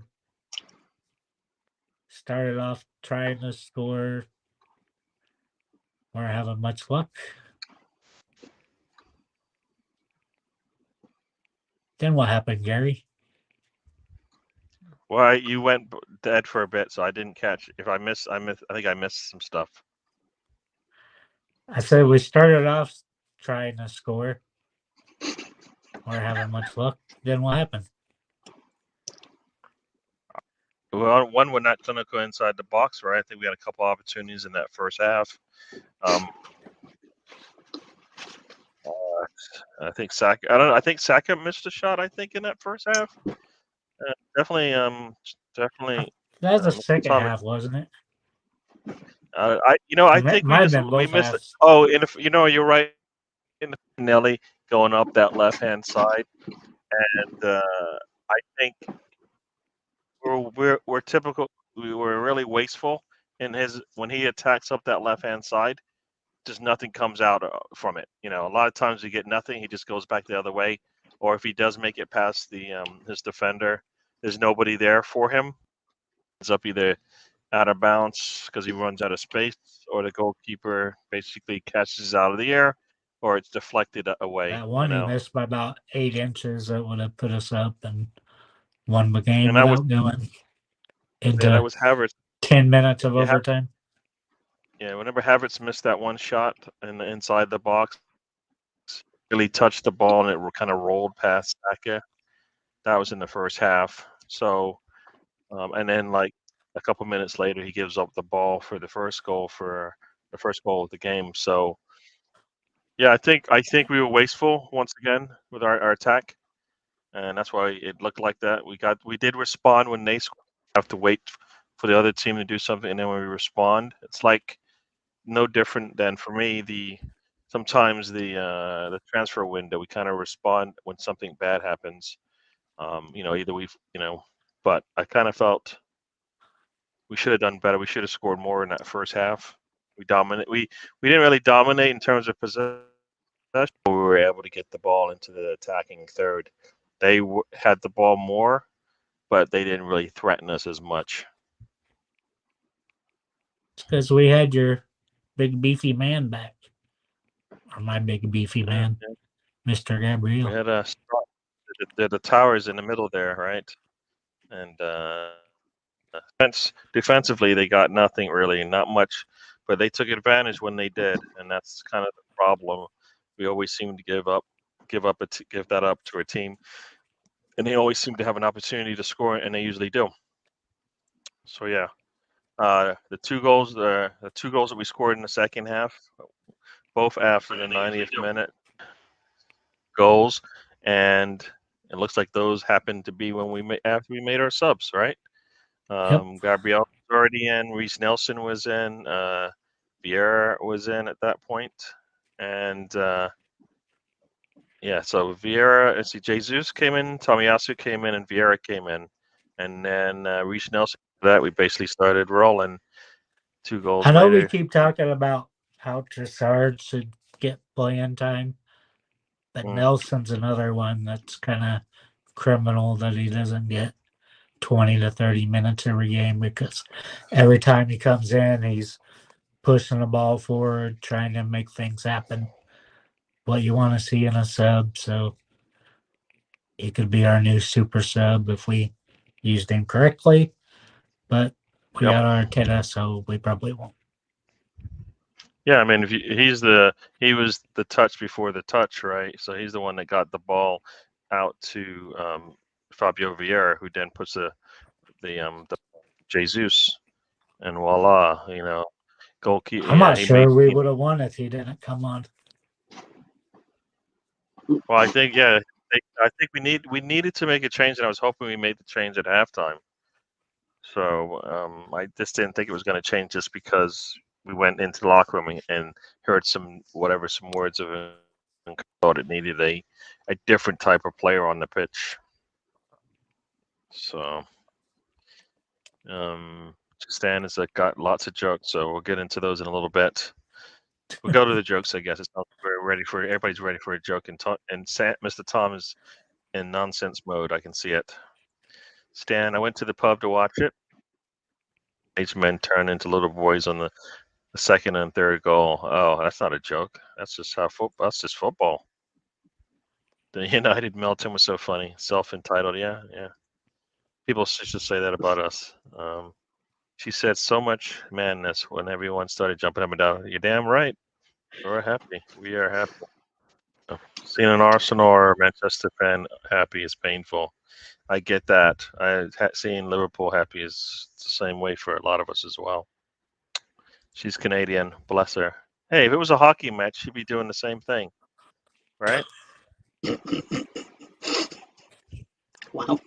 started off trying to score. We're having much luck. Then what happened, Gary? Well, you went dead for a bit, so I didn't catch. If I missed, I think I missed some stuff. I said we started off trying to score. We're having much luck. Then what happened? one, we're not going to go inside the box, right? I think we had a couple opportunities in that first half. I think Saka. I don't know. I think Saka missed a shot. I think in that first half. Definitely. That was the Mr. second Tom, half, wasn't it? I think might have been we both missed. halves. Oh, and if you're right. In the Nelly going up that left hand side, and I think we're typical. We were really wasteful in his when he attacks up that left hand side. Just nothing comes out from it. A lot of times we get nothing. He just goes back the other way, or if he does make it past the his defender, there's nobody there for him. It's up either out of bounds because he runs out of space, or the goalkeeper basically catches out of the air, or it's deflected away. That one he missed by about 8 inches. That would have put us up and won the game And that without going into that was Havertz. 10 minutes of overtime. Yeah, whenever Havertz missed that one shot inside the box, really touched the ball and it kind of rolled past Saka. That was in the first half. So, and then like a couple minutes later, he gives up the ball for the first goal of the game. So, yeah, I think we were wasteful once again with our attack, and that's why it looked like that. We did respond when they scored. Have to wait for the other team to do something, and then when we respond, it's like no different than for me sometimes the transfer window. We kind of respond when something bad happens. Either but I kind of felt we should have done better. We should have scored more in that first half. We didn't really dominate in terms of possession. We were able to get the ball into the attacking third. They had the ball more, but they didn't really threaten us as much. Because we had your big beefy man back, or my big beefy man, Mr. Gabriel. We had the towers in the middle there, right? And defensively, they got nothing really, not much, but they took advantage when they did, and that's kind of the problem. We always seem to give that up to a team, and they always seem to have an opportunity to score, and they usually do. So yeah, the two goals that we scored in the second half, both after the 90th minute goals, and it looks like those happened to be after we made our subs, right? Gabriel was already in. Reece Nelson was in. Viera was in at that point, and so Viera, Jesus came in, Tomiyasu came in, and Viera came in, and then Reece Nelson. That we basically started rolling. 2 goals later. I know we keep talking about how Trossard should get playing time, but Nelson's another one that's kind of criminal that he doesn't get 20 to 30 minutes every game, because every time he comes in, he's pushing the ball forward, trying to make things happen. What you want to see in a sub, so he could be our new super sub if we used him correctly, but we got Arteta, so we probably won't. Yeah, I mean, he was the touch before the touch, right? So he's the one that got the ball out to Fabio Viera, who then puts the Jesus, and voila, goalkeeper. I'm not sure we would have won if he didn't come on. Well, I think we needed to make a change, and I was hoping we made the change at halftime. So I just didn't think it was going to change just because we went into the locker room and heard some words of it, and thought it needed a different type of player on the pitch. So Stan has got lots of jokes, so we'll get into those in a little bit. We'll go to the jokes, I guess. Everybody's ready for a joke, and Mr. Tom is in nonsense mode. I can see it. Stan, I went to the pub to watch it. Age men turn into little boys on the second and third goal. Oh, that's not a joke. That's just that's just football. The United meltdown was so funny. Self-entitled, yeah. People should say that about us. She said so much madness when everyone started jumping up and down. You're damn right. We're happy. We are happy. Seeing an Arsenal or Manchester fan happy is painful. I get that. Seeing Liverpool happy is the same way for a lot of us as well. She's Canadian, bless her. Hey, if it was a hockey match, she'd be doing the same thing, right? Wow.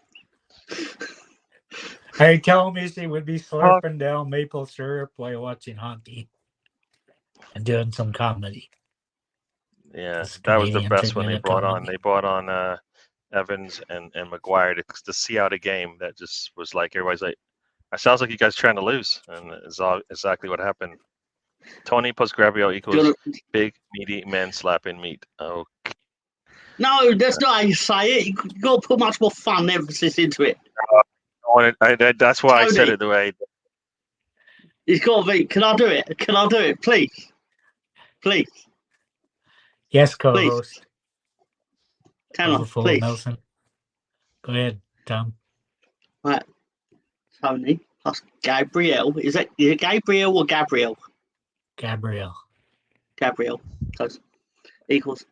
Are you telling me she would be slurping down maple syrup while watching hockey and doing some comedy? Yeah, This that was the Canadians best are one good they at brought on. comedy. They brought on Evans and McGuire to see out a game that just was like everybody's like, "It sounds like you guys trying to lose," and it's all exactly what happened. Tony plus Gabriel equals big meaty men slapping meat. Oh, No, that's not how you say it. You got to put much more fun emphasis into it. that's why I said Tony. it the way. It's got to be. Can I do it? Can I do it? Please. Please. Yes, co-host. Can I? Overfull Please. Nelson. Go ahead, Tom. Right. Tony plus Gabriel. Is it Gabriel or Gabriel? Gabriel. Gabriel. Close. Equals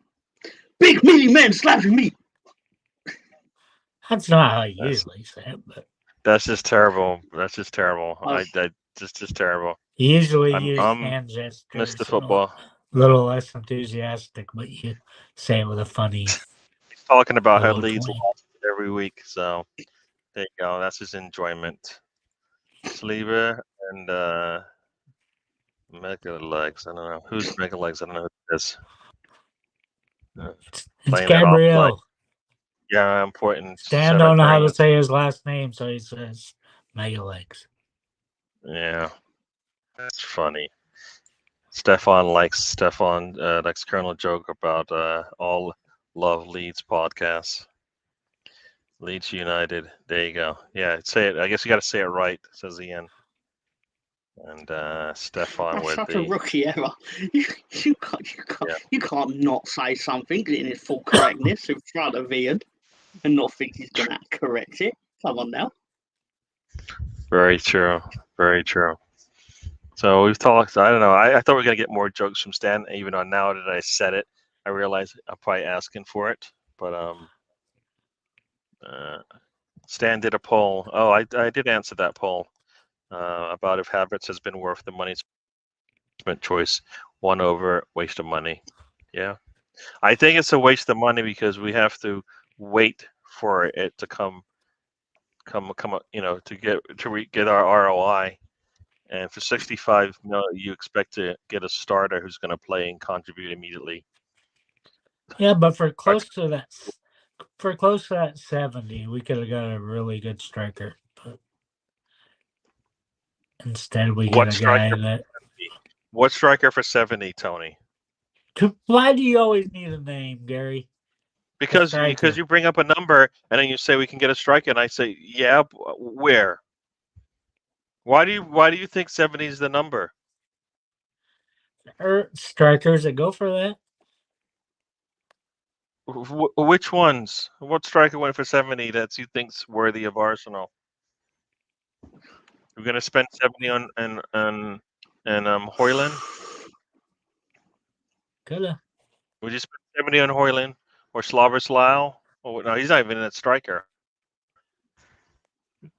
big meaty men slapping meat. That's not how you usually say it, but That's just terrible. That's just terrible. Oh. Just terrible. you usually I'm- use I'm hand gestures. Mr. and Football. a little less enthusiastic, but you say it with a funny. He's talking about how little Leeds twang. lost every week, so there you go. That's his enjoyment. Sleever and Mega Legs. I don't know who's Mega Legs. I don't know who it is. It's Playing that offline. Gabriel. Yeah, important. Dan don't know how to cemetery. say his last name, so he says Mega Legs. Yeah, that's funny. Stefan likes Colonel joke about all love Leeds podcasts. Leeds United. There you go. Yeah, say it. I guess you got to say it right. Says Ian. And Stefan That's with such the a rookie error. You can't not say something in its full correctness in front of Ian and not think he's going to correct it. Come on now. very true. Very true. So we've talked. I don't know. I thought we were gonna get more jokes from Stan. Even though now that I said it, I realize I'm probably asking for it. But Stan did a poll. Oh, I did answer that poll about if Havertz has been worth the money spent. Choice 1 over waste of money. Yeah, I think it's a waste of money because we have to wait for it to come up. You know, to get our ROI. And for 65 million, you expect to get a starter who's going to play and contribute immediately. Yeah, but for close to that 70, we could have got a really good striker. But instead, we get a guy that. What striker for 70, Tony? Why do you always need a name, Gary? Because you bring up a number and then you say we can get a striker, and I say, yeah, where? Why do you think 70 is the number? Strikers that go for that? Which ones? What striker went for 70 that you think's worthy of Arsenal? We're gonna spend 70 on Hoyland. Coulda. Would you spend 70 on Hoyland or Slobberslaw? Oh no, he's not even a striker.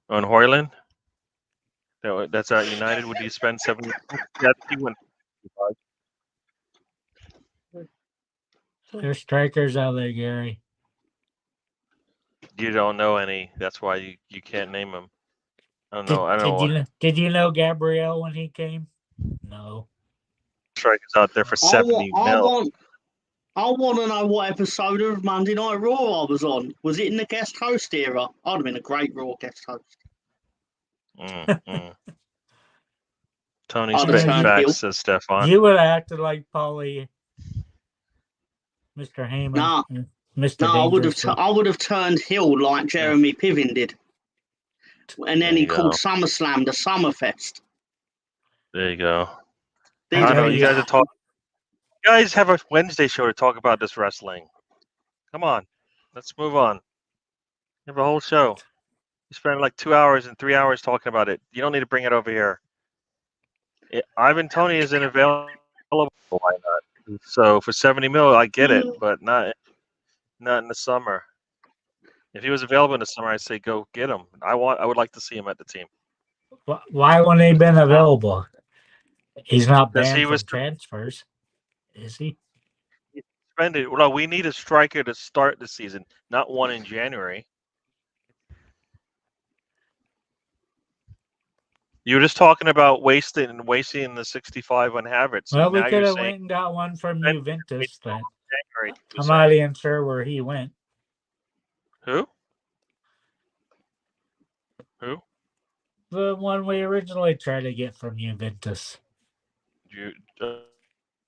On Hoyland? That's at United. Would you spend 70? Yeah, he went. There's strikers out there, Gary. You don't know any. That's why you can't name them. I don't know. Did you know Gabriel when he came? No. Strikers out there for 70 mil. I want to know what episode of Monday Night Raw I was on. Was it in the guest host era? I'd have been a great Raw guest host. Tony spitting facts, says Stefan. You would have acted like Paulie, Mr. Heyman. Nah, Mr. No, I would have turned heel like Jeremy Piven did. And then he called SummerSlam the Summerfest. There you go. I don't know. You guys are talking. You guys have a Wednesday show to talk about this wrestling. Come on, let's move on. You have a whole show. You spend like 2 hours and 3 hours talking about it. You don't need to bring it over here. Ivan Toney isn't available. Why not? So for 70 mil, I get it, but not in the summer. If he was available in the summer, I'd say go get him. I would like to see him at the team. Why wouldn't he been available? He's not Because banned he was from transfers, is he? suspended. Well, we need a striker to start the season, not one in January. You were just talking about wasting the 65 on Havertz. Well, And we now could you're have saying went and got one from Juventus then. January. I'm not even sure where he went. Who? Who? The one we originally tried to get from Juventus.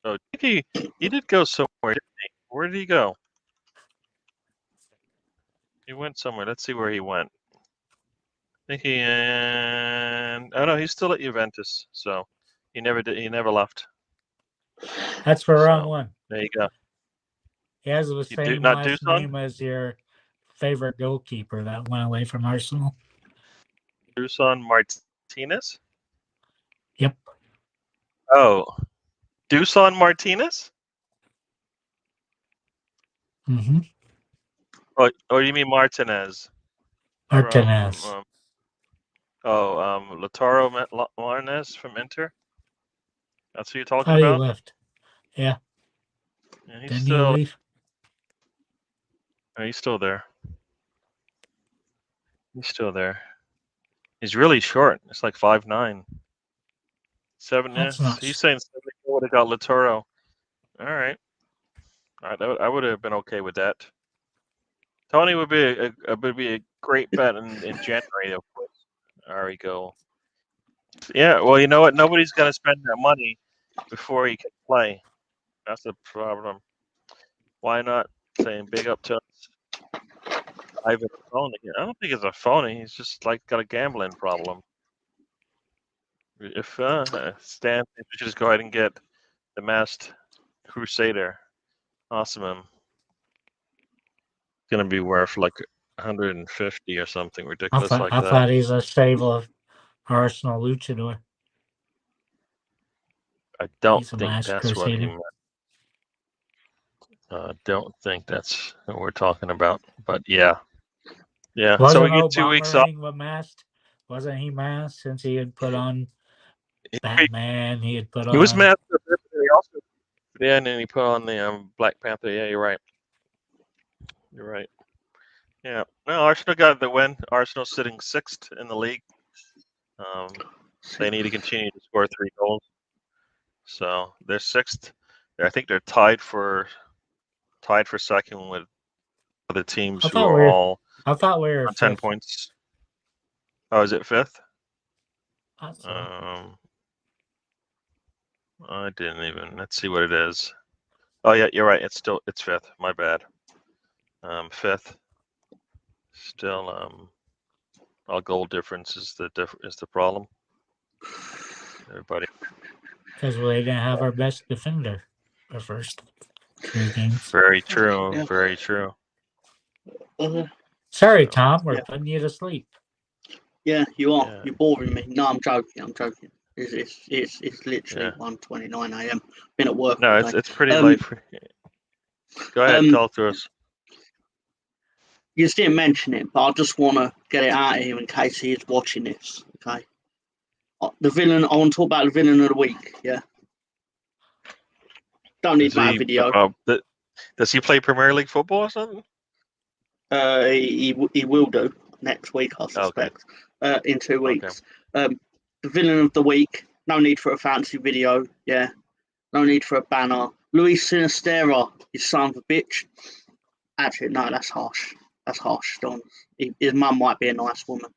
I think he did go somewhere, didn't he? Where did he go? He went somewhere. Let's see where he went. I think oh no, he's still at Juventus. So he never did. He never left. That's the wrong So, one. there you go. He has the same not last Dusan? name as your favorite goalkeeper that went away from Arsenal. Dusan Martinez? Yep. Oh, Dusan Martinez? Mm-hmm. Oh, you mean Martinez? Martinez. Lautaro Martinez from Inter? That's who you're talking He about? left. Yeah. Yeah, he's Didn't still, he leave? he's still there. He's still there. He's really short. It's like 5'9". 7. That's Yeah, not. he's saying 74 would have got Lautaro. All right. I would have been okay with that. Tony would be a great bet in January, of course. There we go. Yeah, well, you know what? Nobody's going to spend that money before he can play. That's the problem. Why not? Saying big up to Ivan phony. I don't think it's a phony. He's just like got a gambling problem. If Stan, we should just go ahead and get the Masked Crusader. Awesome. Going to be worth like 150 or something ridiculous like I that. thought he's a stable Arsenal luchador. I don't He's a think Masked that's what he Crusader. meant. Don't think that's what we're talking about. But yeah. So we get 2 weeks off. Masked? Wasn't he masked since he had put on Batman? He had put on. He was masked. Yeah, and then he put on the Black Panther. Yeah, you're right. You're right. Yeah. No, Arsenal got the win. Arsenal sitting 6th in the league. They need to continue to score 3 goals. So they're 6th. I think they're tied for second with other teams who are all. I thought we were on 10 points. Oh, is it 5th? So. I didn't even. Let's see what it is. Oh yeah, you're right. It's 5th. My bad. 5th. Still, all goal difference is the problem. Everybody. Because we didn't have our best defender our first 3 games. Very true. Yeah. Very true. Sorry, Tom. We're putting you to sleep. Yeah, you are. Yeah. You're boring me. No, I'm joking. It's literally 1:29 a.m. Been at work. No, it's pretty late. Go ahead, talk to us. You just didn't mention it, but I just want to get it out of him in case he is watching this. Okay. The villain. I want to talk about the villain of the week. Yeah. Don't need that video. Does he play Premier League football or something? He will do next week, I suspect. Okay. In 2 weeks. Okay. The villain of the week. No need for a fancy video. Yeah. No need for a banner. Luis Sinistera, you son of a bitch. Actually, no, that's harsh. That's harsh, Don. His mum might be a nice woman.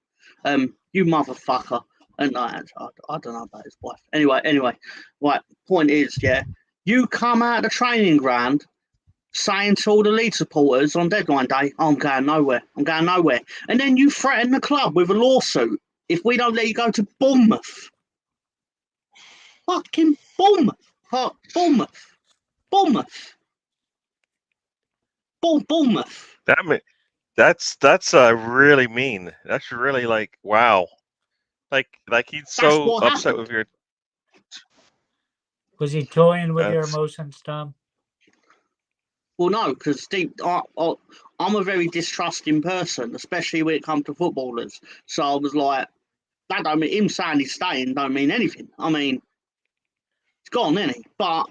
You motherfucker. And I don't know about his wife. Anyway. Right. Point is, you come out of the training ground saying to all the Leeds supporters on deadline day, I'm going nowhere. And then you threaten the club with a lawsuit if we don't let you go to Bournemouth. Fucking Bournemouth. Bournemouth. That's really mean. That's really like, wow. Like he's so upset with your. Was he toying with your emotions, Tom? Well, no, because I'm a very distrusting person, especially when it comes to footballers. So I was like, that don't mean him saying he's staying don't mean anything. I mean, it's gone, isn't he? But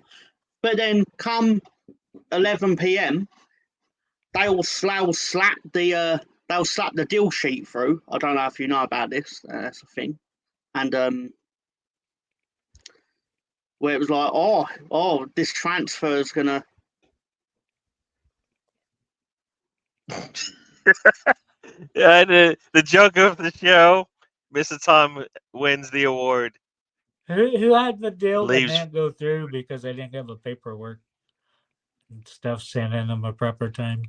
then come 11 p.m. They'll slap the deal sheet through. I don't know if you know about this. That's a thing, and where it was like, oh, this transfer is gonna. Yeah, the joke of the show, Mr. Tom wins the award. Who had the deal that Leaves. didn't go through because they didn't have the paperwork and stuff sent in them a proper time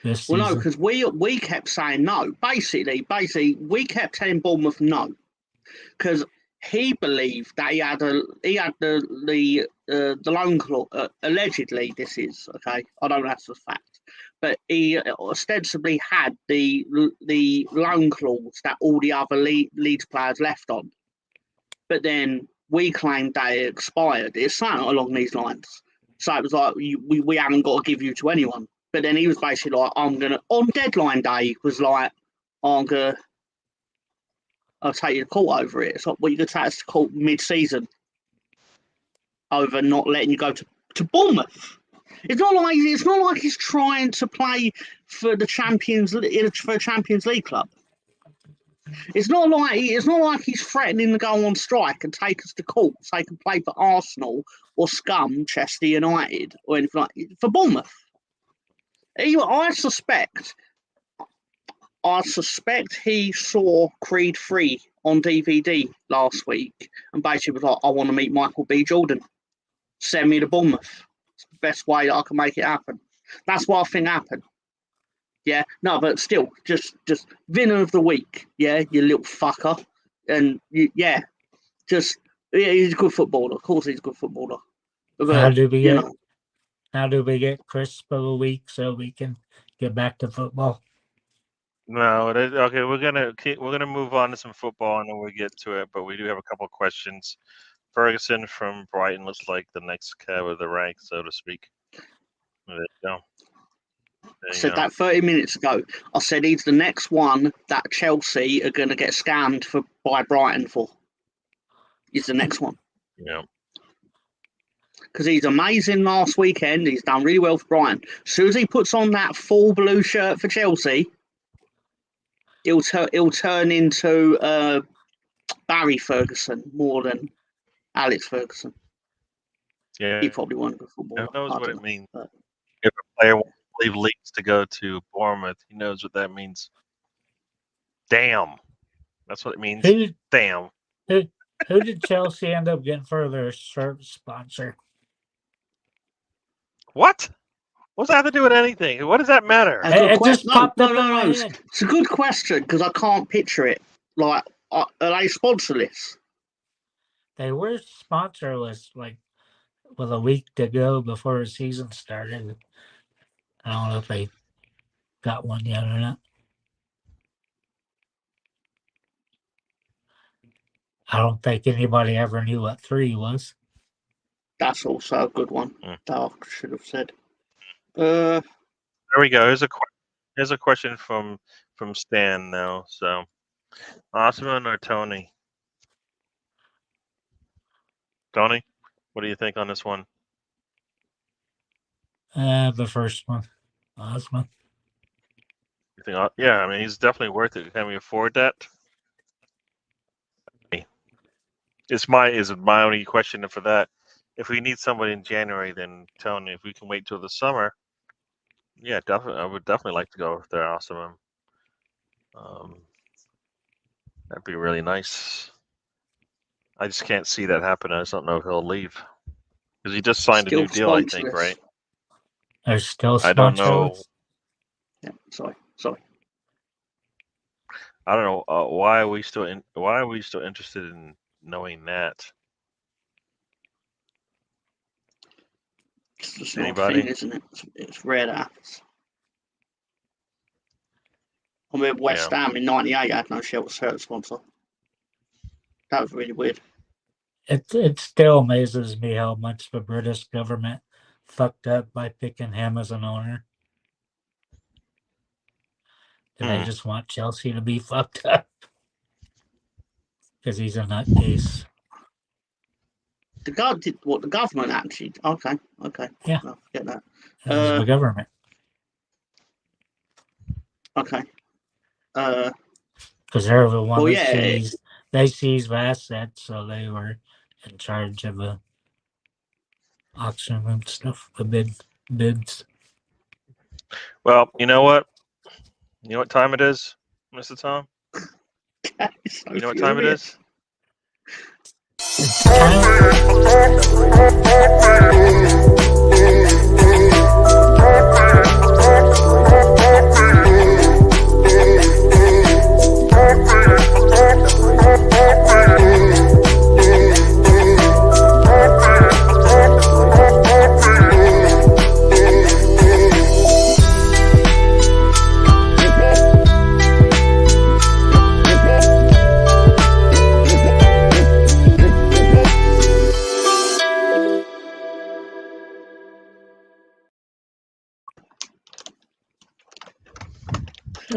this Well, no, season? because we kept saying no. Basically, we kept telling Bournemouth no, because he believed that he had the loan clause. Allegedly, this is okay. I don't know if that's a fact, but he ostensibly had the loan clause that all the other Leeds players left on. But then we claimed that it expired. It's something along these lines. So it was like we haven't got to give you to anyone. But then he was basically like, I'm gonna on deadline day was like, I'll take you to court over it. It's like, well, you could take us to court mid-season over not letting you go to Bournemouth. It's not like he's trying to play for the Champions League club. It's not like he's threatening to go on strike and take us to court so he can play for Arsenal or Chester United or anything like that. For Bournemouth. I suspect he saw Creed 3 on DVD last week and basically was like, I want to meet Michael B. Jordan. Send me to Bournemouth. It's the best way I can make it happen. That's what I think happened. Yeah, no, but still, just winner of the week. Yeah, you little fucker. And he's a good footballer. Of course, he's a good footballer. But, How do we get crisp of a week so we can get back to football? No, okay. We're gonna move on to some football and then we'll get to it. But we do have a couple of questions. Ferguson from Brighton looks like the next cab of the rank, so to speak. There you go. I said that 30 minutes ago. I said he's the next one that Chelsea are going to get scammed by Brighton for. He's the next one. Yeah. Because he's amazing last weekend. He's done really well for Brighton. As soon as he puts on that full blue shirt for Chelsea, he'll turn into Barry Ferguson more than Alex Ferguson. Yeah. He probably won't go football. Who knows what it means? But if a player wants to leave Leeds to go to Bournemouth, he knows what that means. Damn. That's what it means. Damn. Who did Chelsea end up getting for their shirt sponsor? What? What's that have to do with anything? What does that matter? It just popped up in my head. It's a good question because I can't picture it. Like, are they sponsorless? They were sponsorless, like with a week to go before the season started. I don't know if they got one yet or not. I don't think anybody ever knew what 3 was. That's also a good one. That I should have said. There we go. Here's a question from Stan now. So, Osman or Tony? Tony, what do you think on this one? The first one, Osman. You think? Yeah, I mean, he's definitely worth it. Can we afford that? Is my only question for that. If we need somebody in January, then Tony, if we can wait till the summer, yeah, definitely. I would definitely like to go there, Osman. That'd be really nice. I just can't see that happen. I just don't know if he'll leave because he just signed a new deal. I think, right? They're still sponsorless. I don't know. Yeah, sorry. I don't know why are we still interested in knowing that? It's just Anybody? not a thing, isn't it? It's rare that happens. I mean, West Ham in '98 had no shirt sponsor. That was really weird. It still amazes me how much the British government fucked up by picking him as an owner? Did I just want Chelsea to be fucked up? Because he's a nutcase. The guy did what the government actually. Okay. Yeah. No, get that. It was the government. Okay. Because they're the one Well, that yeah. seized assets, so they were in charge of the auction and stuff, the bids. Well, you know what? You know what time it is, Mr. Tom? So You know what time it is? It's time.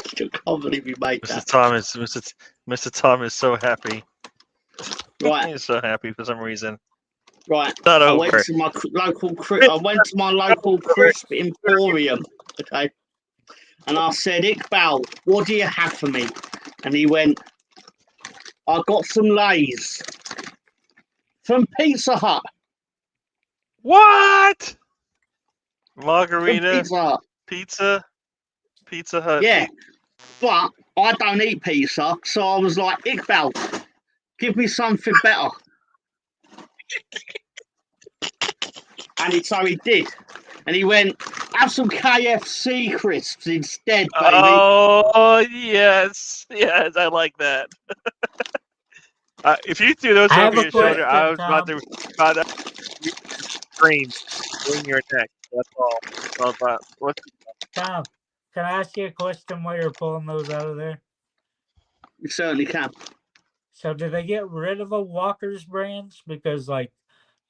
Still can't believe you made that. Mr. Tom is so happy. Right. He's so happy for some reason. Right. Not I over. went to my local crisp emporium. Okay. And I said, Iqbal, what do you have for me? And he went, I got some Lays from Pizza Hut. What? From Margarita, Pizza Hut. Pizza Hut. Yeah. But I don't eat pizza, so I was like, Iqbal, give me something better. And so he did. And he went, have some KFC crisps instead, baby. Oh, yes. Yes, I like that. If you threw those I have over a your shoulder, I was question, about to scream in your neck. That's all. That's all about. Tom, can I ask you a question while you're pulling those out of there? You certainly can. So did they get rid of the Walker's brands? Because like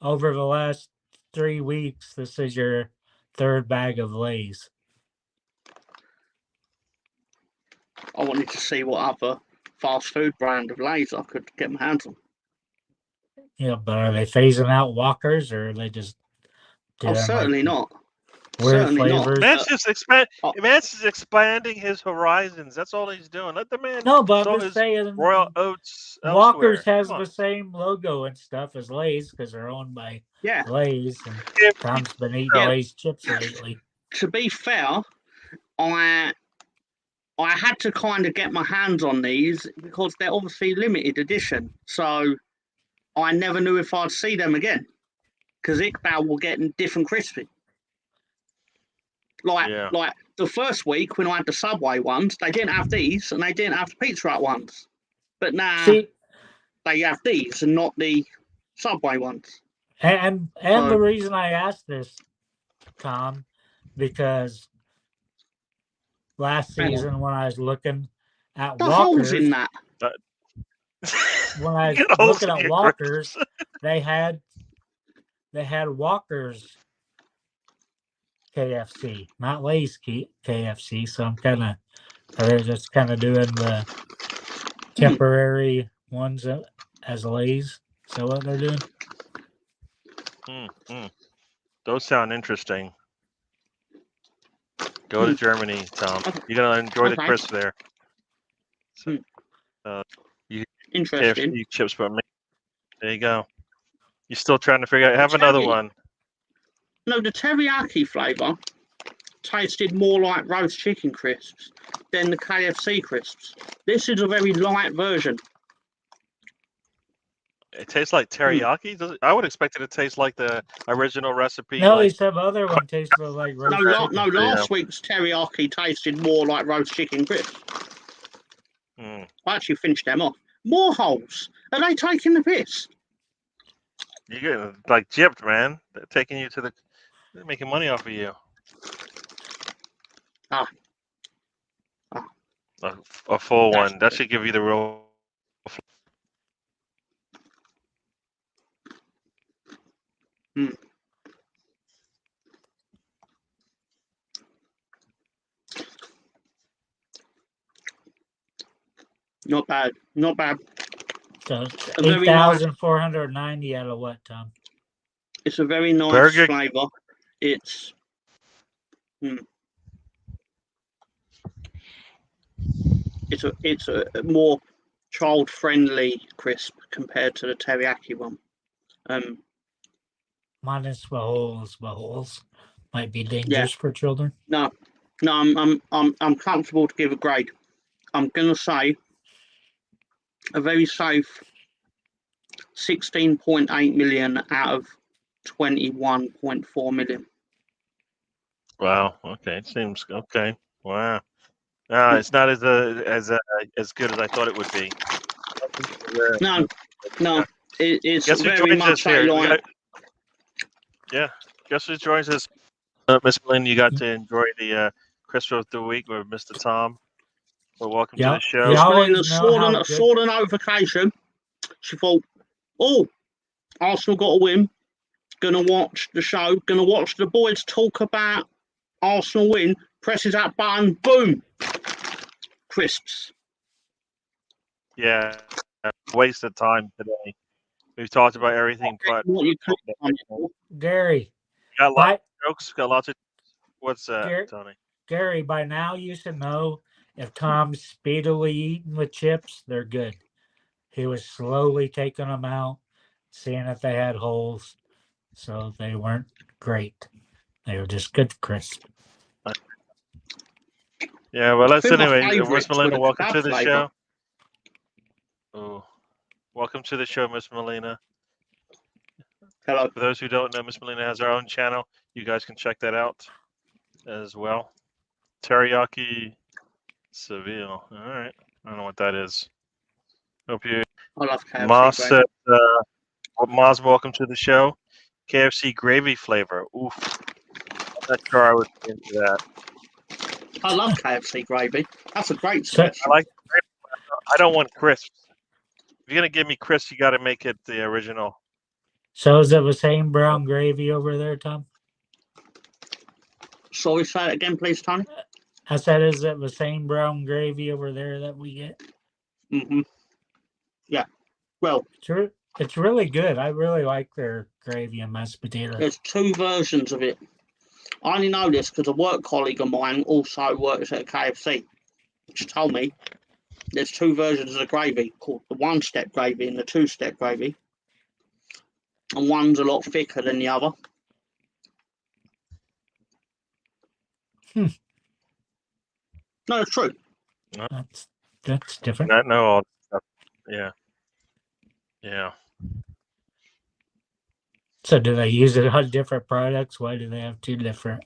over the last 3 weeks, this is your third bag of Lay's. I wanted to see what other fast food brand of Lays I could get my hands on. Yeah, but are they phasing out Walkers, or are they just doing Certainly not. weird Certainly not. flavors? Man's just expanding his horizons. That's all he's doing. Let the man No, but sow I'm just his saying royal oats Walkers elsewhere. has Come on. the same logo and stuff as Lay's because they're owned by Yeah. Lay's, and Tom's been eating Yeah. Lay's chips lately. To be fair, I had to kind of get my hands on these because they're obviously limited edition. So I never knew if I'd see them again. Because Iqbal will get different crispy. Like the first week when I had the Subway ones, they didn't have these and they didn't have the Pizza Hut ones. But now they have these and not the Subway ones. And the reason I asked this, Tom, because last season when I was looking at the Walkers, holes in that. When I was looking at Walkers, they had Walkers KFC, not Lay's KFC. So they're just kind of doing the temporary ones as Lay's. So what they're doing? Those sound interesting. Go to Germany, Tom. You're gonna enjoy the crisp there. So, interesting. KFC chips, but there you go. You're still trying to figure out. Have another one. No, the teriyaki flavour tasted more like roast chicken crisps than the KFC crisps. This is a very light version. It tastes like teriyaki. I would expect it to taste like the original recipe. No, like, some other one tasted like roast chicken. No, last week's teriyaki tasted more like roast chicken crisps. I actually finished them off. More holes. Are they taking the piss? You're getting like gypped, man. They're taking you to they're making money off of you. A full one. That should give you the real. Not bad. Not bad. So it's A very nice. 8,490 out of what, Tom? It's a very nice Burger- flavour. It's it's a more child friendly crisp compared to the teriyaki one. Minus the holes might be dangerous for children. No, I'm comfortable to give a grade. I'm gonna say a very safe 16.8 million out of 21.4 million. Wow. Okay. Seems okay. Wow. No, it's not as good as I thought it would be. No, it's Guess who very joins us much here? like. Yeah. Guess who joins us? Miss Lynn, you got to enjoy the Crisp of the Week with Mr. Tom. Well, welcome to the show. Yeah. Melina saw the notification. She thought, oh, Arsenal got a win. Gonna watch the show. Gonna watch the boys talk about Arsenal win. Presses that button. Boom. Crisps. Yeah. Waste of time today. We've talked about everything but What you click on. Gary. got lots of jokes. Got lots of. What's that, Tony? Gary, by now you should know if Tom's speedily eating with chips, they're good. He was slowly taking them out, seeing if they had holes. So they weren't great. They were just good crisp. Yeah, well, let's anyway. favourites Miss were Melina, the welcome kebab to the flavour. show. Oh, welcome to the show, Miss Melina. Hello. For those who don't know, Miss Melina has her own channel. You guys can check that out as well. Teriyaki Seville. All right. I don't know what that is. Hope you. I love KFC. Moss said, Moss, welcome to the show. KFC gravy flavor. Oof. I'm not sure I would be into that. I love KFC gravy. That's a great suggestion. I like gravy. I don't want crisps. If you're going to give me crisps, you got to make it the original. So is it the same brown gravy over there, Tom? Sorry, say it again, please, Tony. I said, is it the same brown gravy over there that we get? Mm-hmm. Yeah. Well, it's really good. I really like their gravy and mashed potatoes. There's two versions of it. I only know this because a work colleague of mine also works at KFC, which told me there's two versions of the gravy called the one-step gravy and the two-step gravy. And one's a lot thicker than the other. No, it's true. That's different. I know all this stuff. Yeah. Yeah. So do they use it on different products? Why do they have two different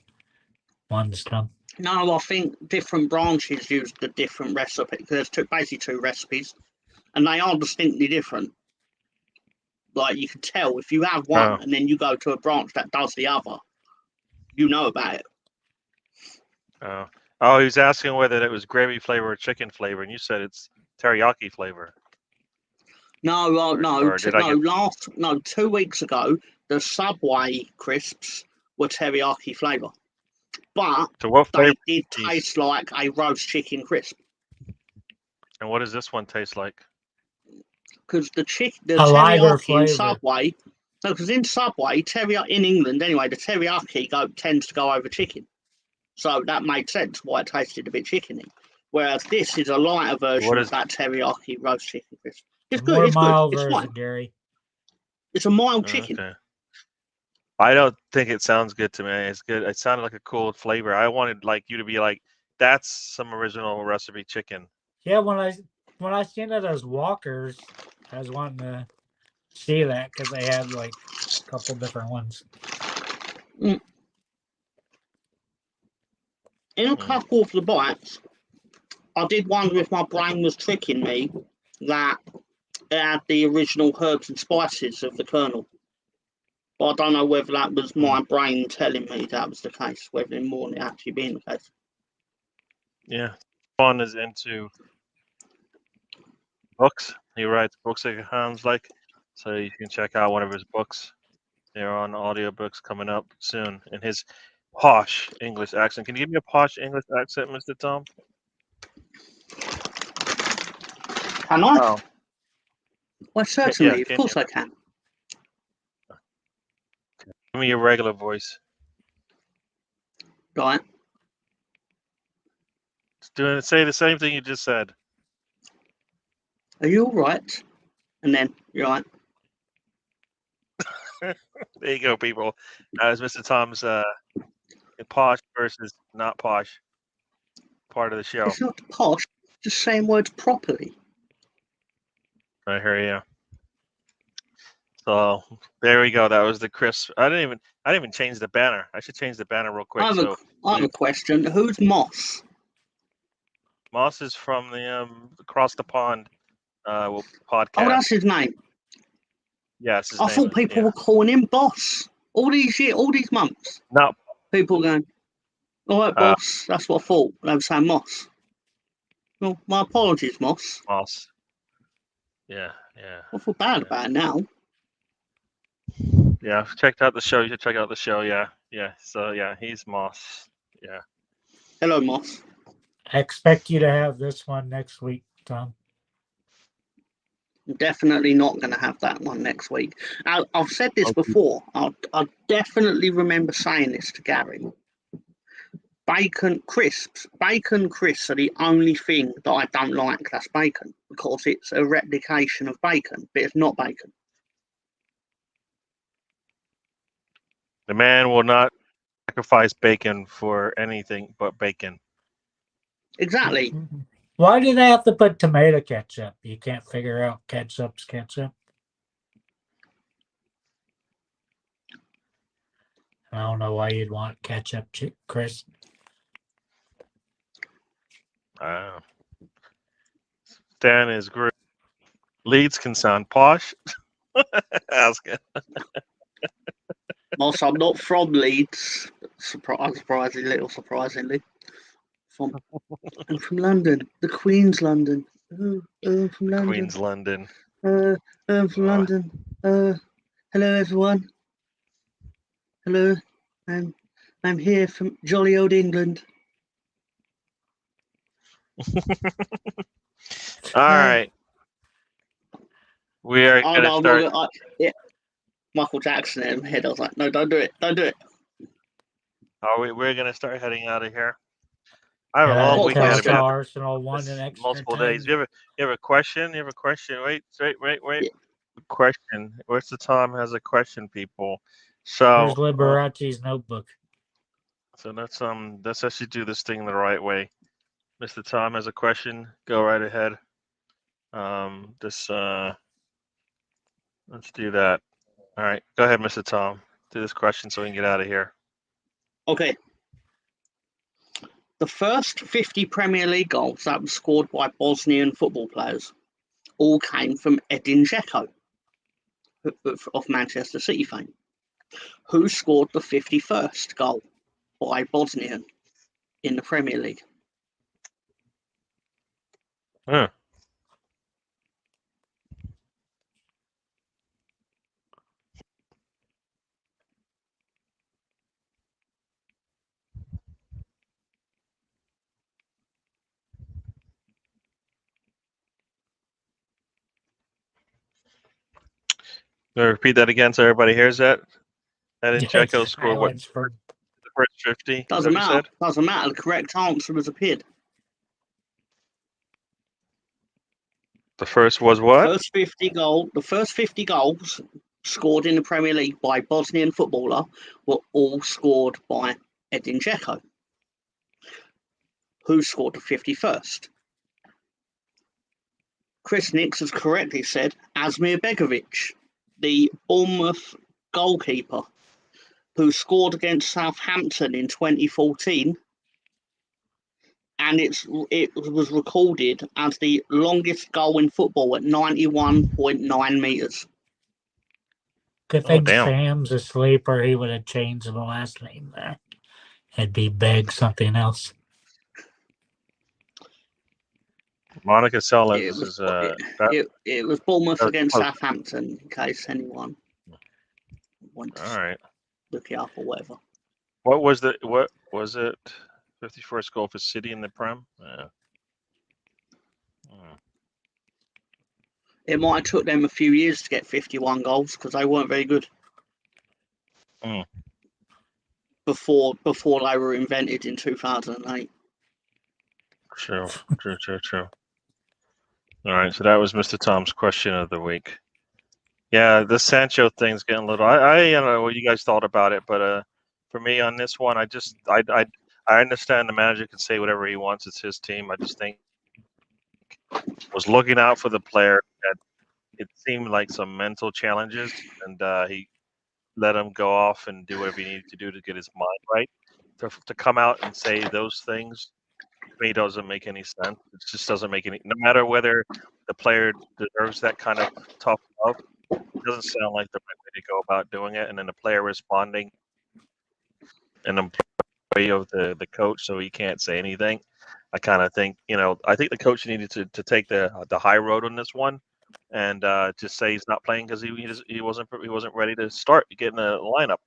ones, Tom? No, I think different branches use the different recipe. There's basically two recipes, and they are distinctly different. Like you can tell if you have one and then you go to a branch that does the other, you know about it. Oh, he was asking whether it was gravy flavor or chicken flavor, and you said it's teriyaki flavor. No, 2 weeks ago, the Subway crisps were teriyaki flavour. But so what flavor they did taste like a roast chicken crisp. And what does this one taste like? Because the teriyaki in Subway, because in England anyway, the teriyaki tends to go over chicken. So that made sense why it tasted a bit chickeny. Whereas this is a lighter version of that teriyaki roast chicken crisp. It's good. It's good. It's fine. Gary. It's a mild chicken. Okay. I don't think it sounds good to me. It's good. It sounded like a cool flavor. I wanted like you to be like, that's some original recipe chicken. Yeah, when I seen it as Walkers, I was wanting to see that because they had like a couple different ones. In a couple of the bites, I did wonder if my brain was tricking me that it had the original herbs and spices of the Colonel. But I don't know whether that was my brain telling me that was the case, whether it more than it actually being the case. Yeah. One is into books. He writes books like Hans like. So you can check out one of his books. They're on audiobooks coming up soon in his posh English accent. Can you give me a posh English accent, Mr. Tom? Can I? Oh, Well, certainly. Of can course you? I can. Give me your regular voice. Right. Say the same thing you just said. Are you all right? And then, you're right. There you go, people. That was Mr. Tom's posh versus not posh part of the show. It's not posh. Just saying words properly. I hear you. So there we go. That was the crisp. I didn't even change the banner. I should change the banner real quick. I have a question. Who's Moss? Moss is from the across the pond podcast. Oh, that's his name. Yes, I thought people were calling him Boss. All these months. No. People going, all right, Boss. That's what I thought. They were saying Moss. Well, my apologies, Moss. Moss. Yeah. I feel bad about it now. Yeah, I've checked out the show. You should check out the show. Yeah. So yeah, he's Moss. Yeah. Hello, Moss. I expect you to have this one next week, Tom. I'm definitely not going to have that one next week. I've said this before. I definitely remember saying this to Gary. Bacon crisps are the only thing that I don't like that's bacon, because it's a replication of bacon, but it's not bacon. The man will not sacrifice bacon for anything but bacon. Exactly. Why do they have to put tomato ketchup? You can't figure out ketchup's ketchup. I don't know why you'd want ketchup, Chris. Stan is great. Leeds can sound posh. Ask it. Moss, I'm not from Leeds. Surprisingly. I'm from London, the Queen's London. I'm from London. Queen's London. I'm from London. Hello, everyone. Hello, I'm here from jolly old England. All right. We are going to start. Michael Jackson in my head. I was like, no, don't do it. Don't do it. We're going to start heading out of here. I have a long weekend. Arsenal won an extra multiple 10. days. You have a question? You have a question? Wait. Yeah. Question. Where's the Tom has a question, people? So here's Liberace's notebook. So let's actually do this thing the right way. Mr. Tom has a question. Go right ahead. Let's do that. All right, go ahead, Mr. Tom. Do this question so we can get out of here. Okay. The first 50 Premier League goals that were scored by Bosnian football players all came from Edin Dzeko of Manchester City fame. Who scored the 51st goal by Bosnian in the Premier League? Huh. Gonna repeat that again so everybody hears that. Edin Dzeko scored what? The first 50. Doesn't matter. Doesn't matter. The correct answer has appeared. The first was what? The first 50 goals scored in the Premier League by Bosnian footballer were all scored by Edin Dzeko. Who scored the 51st? Chris Nix has correctly said Asmir Begovic, the Bournemouth goalkeeper who scored against Southampton in 2014, and it was recorded as the longest goal in football at 91.9 metres. Good thing Sam's asleep, or he would have changed the last name there. It'd be Beg something else. Monica Seles it was Bournemouth against Southampton, in case anyone wants to look it up or whatever. What was it? 51st goal for City in the Prem? Yeah. It might have took them a few years to get 51 goals because they weren't very good before they were invented in 2008. True. All right, so that was Mr. Tom's question of the week. Yeah, the Sancho thing's getting a little. I don't know what you guys thought about it, but for me on this one, I understand the manager can say whatever he wants. It's his team. I just think was looking out for the player. That it seemed like some mental challenges, and he let him go off and do whatever he needed to do to get his mind right. To come out and say those things to me doesn't make any sense. It just doesn't make any. No matter whether the player deserves that kind of tough love, it doesn't sound like the right way to go about doing it. And then the player responding, an employee of the coach, so he can't say anything. I kind of think, I think the coach needed to take the high road on this one, and just say he's not playing because he wasn't ready to start getting the lineup,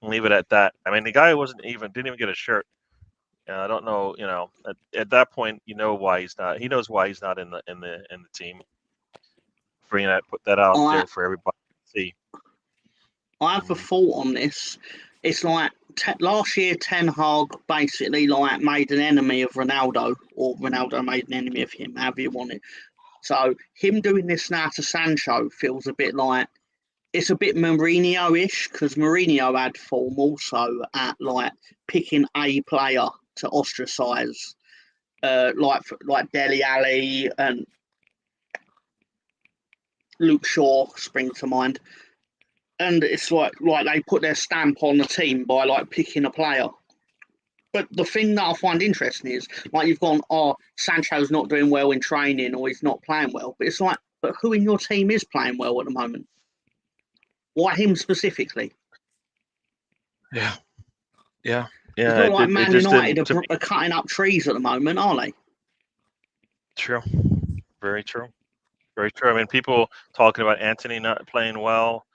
and leave it at that. I mean, the guy didn't even get a shirt. I don't know. At that point, why he's not. He knows why he's not in the team. Put that out there for everybody to see. I have a thought on this. It's like last year, Ten Hag basically like made an enemy of Ronaldo, or Ronaldo made an enemy of him, however you want it. So him doing this now to Sancho feels a bit like it's a bit Mourinho-ish, because Mourinho had form also at like picking a player to ostracise, like Dele Alli and Luke Shaw spring to mind. And it's like they put their stamp on the team by like picking a player. But the thing that I find interesting is like you've gone, Sancho's not doing well in training or he's not playing well. But it's like, but who in your team is playing well at the moment? Why him specifically? Yeah. It's not like Man United are cutting up trees at the moment, are they? True. Very true. Very true. I mean, people talking about Anthony not playing well.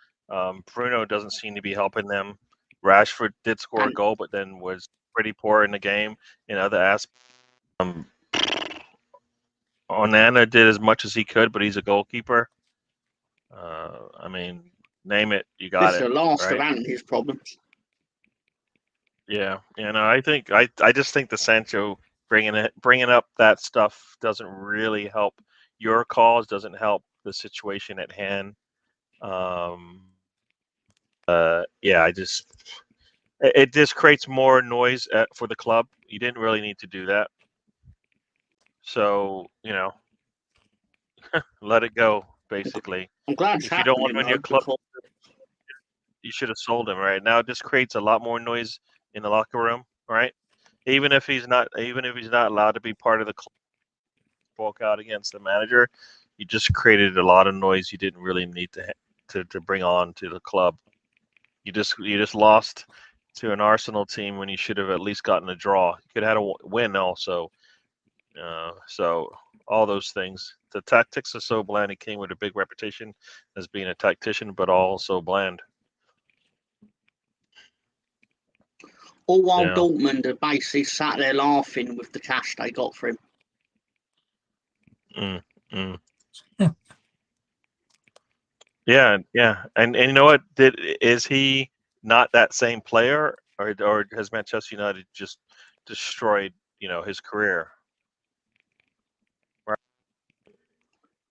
Bruno doesn't seem to be helping them. Rashford did score a goal, but then was pretty poor in the game in other aspects. Onana did as much as he could, but he's a goalkeeper. I mean, name it, you got it. This is the last of Anthony's problems. Yeah, I think I just think the Sancho bringing up that stuff doesn't really help your cause, doesn't help the situation at hand. It just creates more noise for the club. You didn't really need to do that. So, let it go, basically. I'm glad if you don't want him in your club, you should have sold him, right? Now it just creates a lot more noise in the locker room, right? Even if he's not allowed to be part of the club, walk out against the manager, you just created a lot of noise you didn't really need to bring on to the club. You just lost to an Arsenal team when you should have at least gotten a draw. You could have had a win also. So all those things. The tactics are so bland. He came with a big reputation as being a tactician, but also bland. All while Dortmund are basically sat there laughing with the cash they got for him. Yeah. And you know what? Is he not that same player, or has Manchester United just destroyed his career? Right.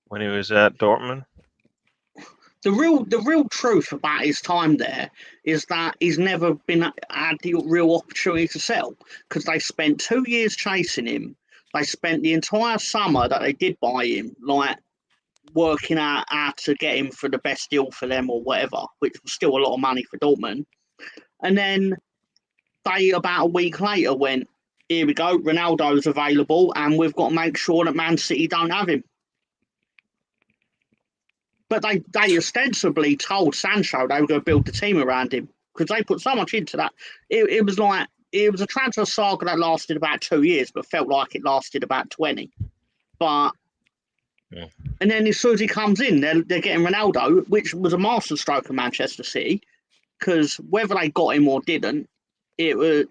When he was at Dortmund. The real truth about his time there is that he's never had the real opportunity to sell, because they spent 2 years chasing him. They spent the entire summer that they did buy him, like working out how to get him for the best deal for them or whatever, which was still a lot of money for Dortmund. And then they, about a week later, went, here we go, Ronaldo's available, and we've got to make sure that Man City don't have him. But they ostensibly told Sancho they were going to build the team around him, because they put so much into that. It was a transfer saga that lasted about 2 years, but felt like it lasted about 20. But and then as soon as he comes in, they're getting Ronaldo, which was a masterstroke of Manchester City, because whether they got him or didn't, it was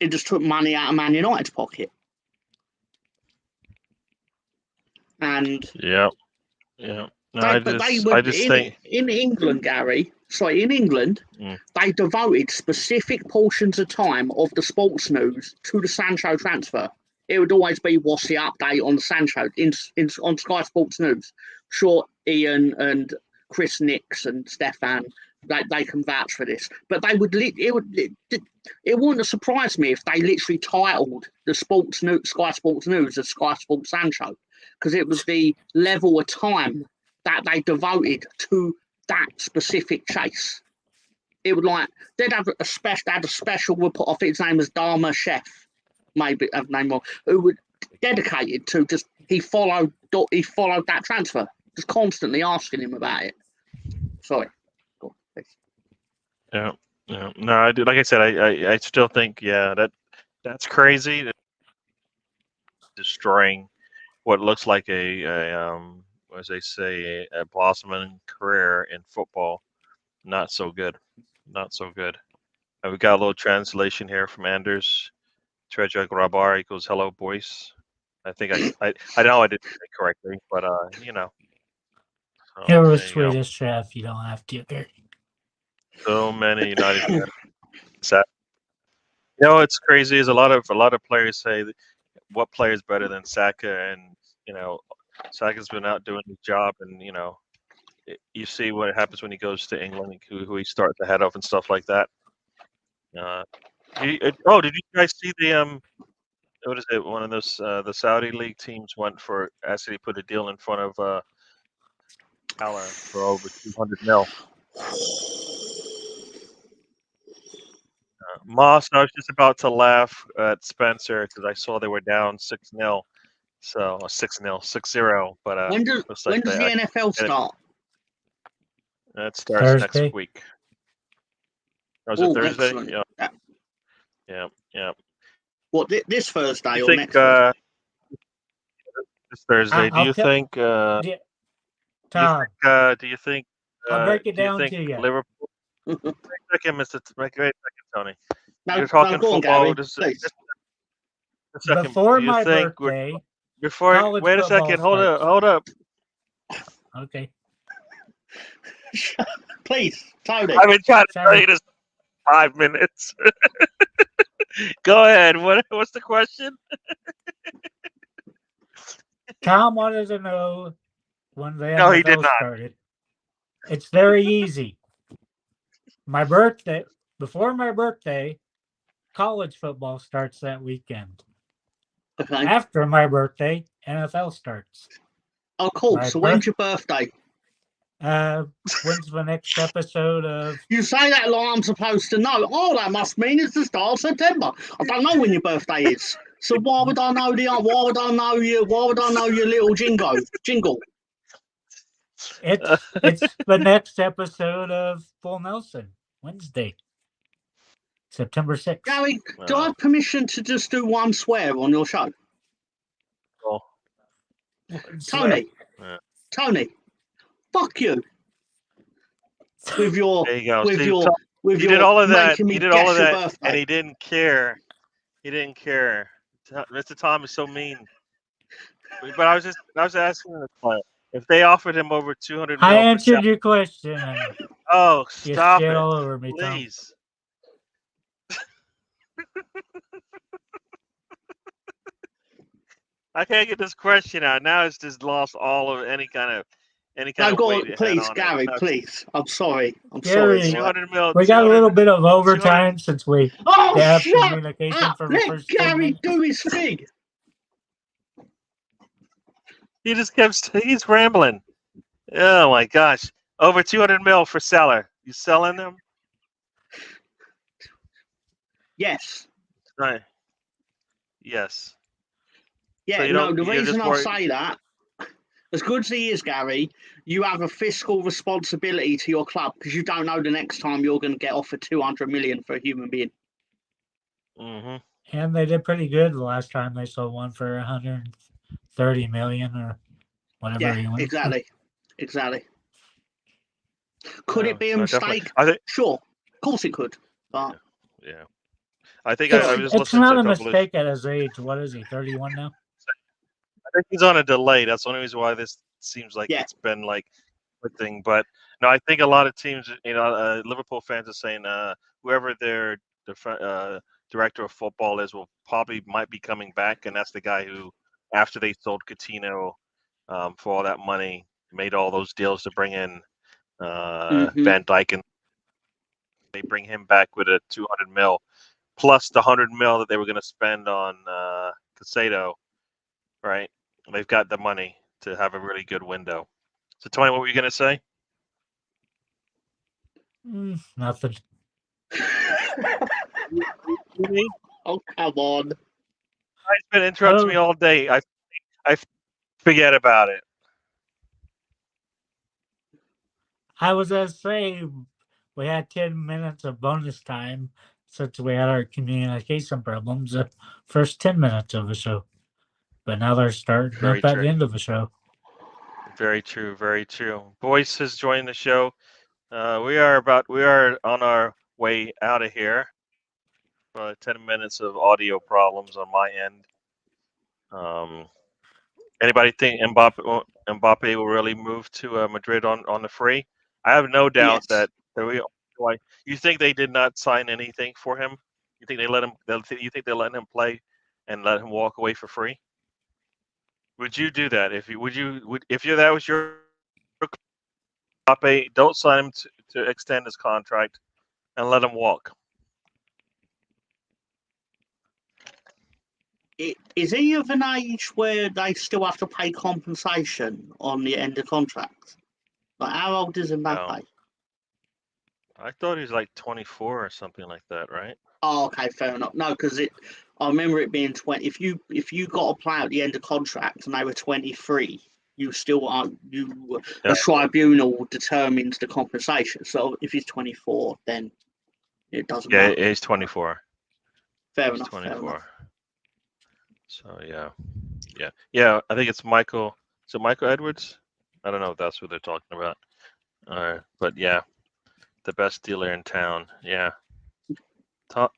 it just took money out of Man United's pocket. And yeah. No, I just think in England, Gary. Sorry, in England, they devoted specific portions of time of the sports news to the Sancho transfer. It would always be what's the update on Sancho on Sky Sports News. Sure, Ian and Chris Nix and Stefan, they can vouch for this. But they would it wouldn't have surprised me if they literally titled the sports news, Sky Sports News as Sky Sports Sancho, because it was the level of time that they devoted to that specific chase. It would they'd have a special report. I think his name was Dharma Chef, maybe have name more, who would dedicated to just he followed that transfer, just constantly asking him about it. Sorry. Go on, please. Yeah. No, I do. Like I said, I still think that's crazy. Destroying what looks like as they say, a blossoming career in football. Not so good. We got a little translation here from Anders. Treja Grabar equals hello, boys. I think I know I didn't say it correctly, but you know. So, You're a Swedish chef. You don't have to. So many United. It's crazy. Is a lot of players say, what player is better than Saka, and Saka's been out doing his job, and you see what happens when he goes to England, who he starts ahead of and stuff like that. Did you guys see the what is it? One of those the Saudi league teams went for actually put a deal in front of Haller for over 200 mil. Moss, I was just about to laugh at Spencer because I saw they were down 6-0. So 6-0. But when does the NFL start? It starts Thursday. next week. Was it Thursday? Excellent. Yeah. What, this Thursday or think, next Thursday? This Thursday. Do you think? Tom, do you think? I'll break it down to you. Liverpool. Second, Tony. No, You're talking go on, football. Gary, please. Before my birthday. Wait a second. Hold up. Okay. Please, Tony. I've been trying to tell you this for 5 minutes. Go ahead. What's the question? Tom wanted to know when the No, he did NFL not. started. It's very easy. Before my birthday, college football starts that weekend. Okay. After my birthday, NFL starts. Oh, cool. So when's your birthday? When's the next episode of? You say that like I'm supposed to know. Oh, that must mean it's the start of September. I don't know when your birthday is. So why would I know Why would I know your little jingle? It's the next episode of Full Nelson, Wednesday, September 6th. Gary, do I have permission to just do one swear on your show? Oh. Tony, fuck you. With your, there you go. you did all of that. He did all of that, and he didn't care. Mr. Tom is so mean. But I was asking him if they offered him over 200 I answered your question. Oh, stop it! All over me, please. I can't get this question out. Now it's just lost all of any kind of go on, weight. Please, Gary, please. I'm sorry. Gary, 200 mil. We got a little bit of overtime since we have shut communication up. for the Let first Gary do his thing. He just he's rambling. Oh my gosh. Over 200 mil for seller. You selling them? Yes. Right. Yes. Yeah, so the reason I say that, as good as he is, Gary, you have a fiscal responsibility to your club because you don't know the next time you're going to get offered 200 million for a human being. Mm-hmm. And they did pretty good the last time they sold one for 130 million or whatever. Yeah, exactly. Could it be a mistake? Sure, of course it could. But yeah. I think I was it's not a mistake at his age. What is he, 31 now? think he's on a delay. That's the only reason why this seems like it's been like a thing. But no, I think a lot of teams, Liverpool fans are saying whoever their director of football is might be coming back, and that's the guy who, after they sold Coutinho for all that money, made all those deals to bring in Van Dijk, and they bring him back with a 200 mil plus the 100 mil that they were going to spend on Casado, right? They've got the money to have a really good window. So, Tony, what were you going to say? Nothing. Oh, come on. It's been interrupting me all day. I forget about it. I was going to say we had 10 minutes of bonus time since we had our communication problems the first 10 minutes of the show. But now they're starting up at the end of the show. Very true. Very true. Boyce has joined the show. We are on our way out of here. 10 minutes of audio problems on my end. Anybody think Mbappe will really move to Madrid on the free? I have no doubt that you think they did not sign anything for him? You think they let him? You think they're letting him play and let him walk away for free? Would you do that if that was your Mbappe? Don't sign him to extend his contract and let him walk. Is he of an age where they still have to pay compensation on the end of contract? Like, how old is Mbappe? No. I thought he was like 24 or something like that, right? Oh, okay, fair enough. No, because I remember it being 20. If you got a player at the end of contract and they were 23, you still are a tribunal determines the compensation. So if he's 24, then it doesn't matter. Yeah, he's 24. Fair he's enough. 24. Fair enough. So yeah. I think it's Michael. So Michael Edwards. I don't know if that's what they're talking about. But yeah, the best dealer in town. Yeah. I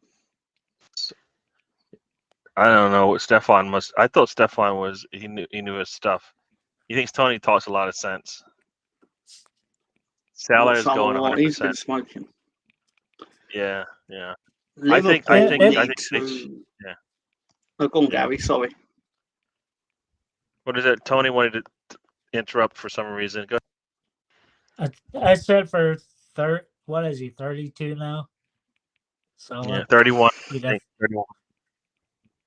don't know what Stefan must. I thought Stefan was. He knew his stuff. He thinks Tony talks a lot of sense. Salah is going 100%. He's been smoking. Yeah. Liverpool I think yeah. Oh, go on, Gary. Sorry. What is it? Tony wanted to interrupt for some reason. Go. I said for what is he? 32 now. So yeah, 31. 31.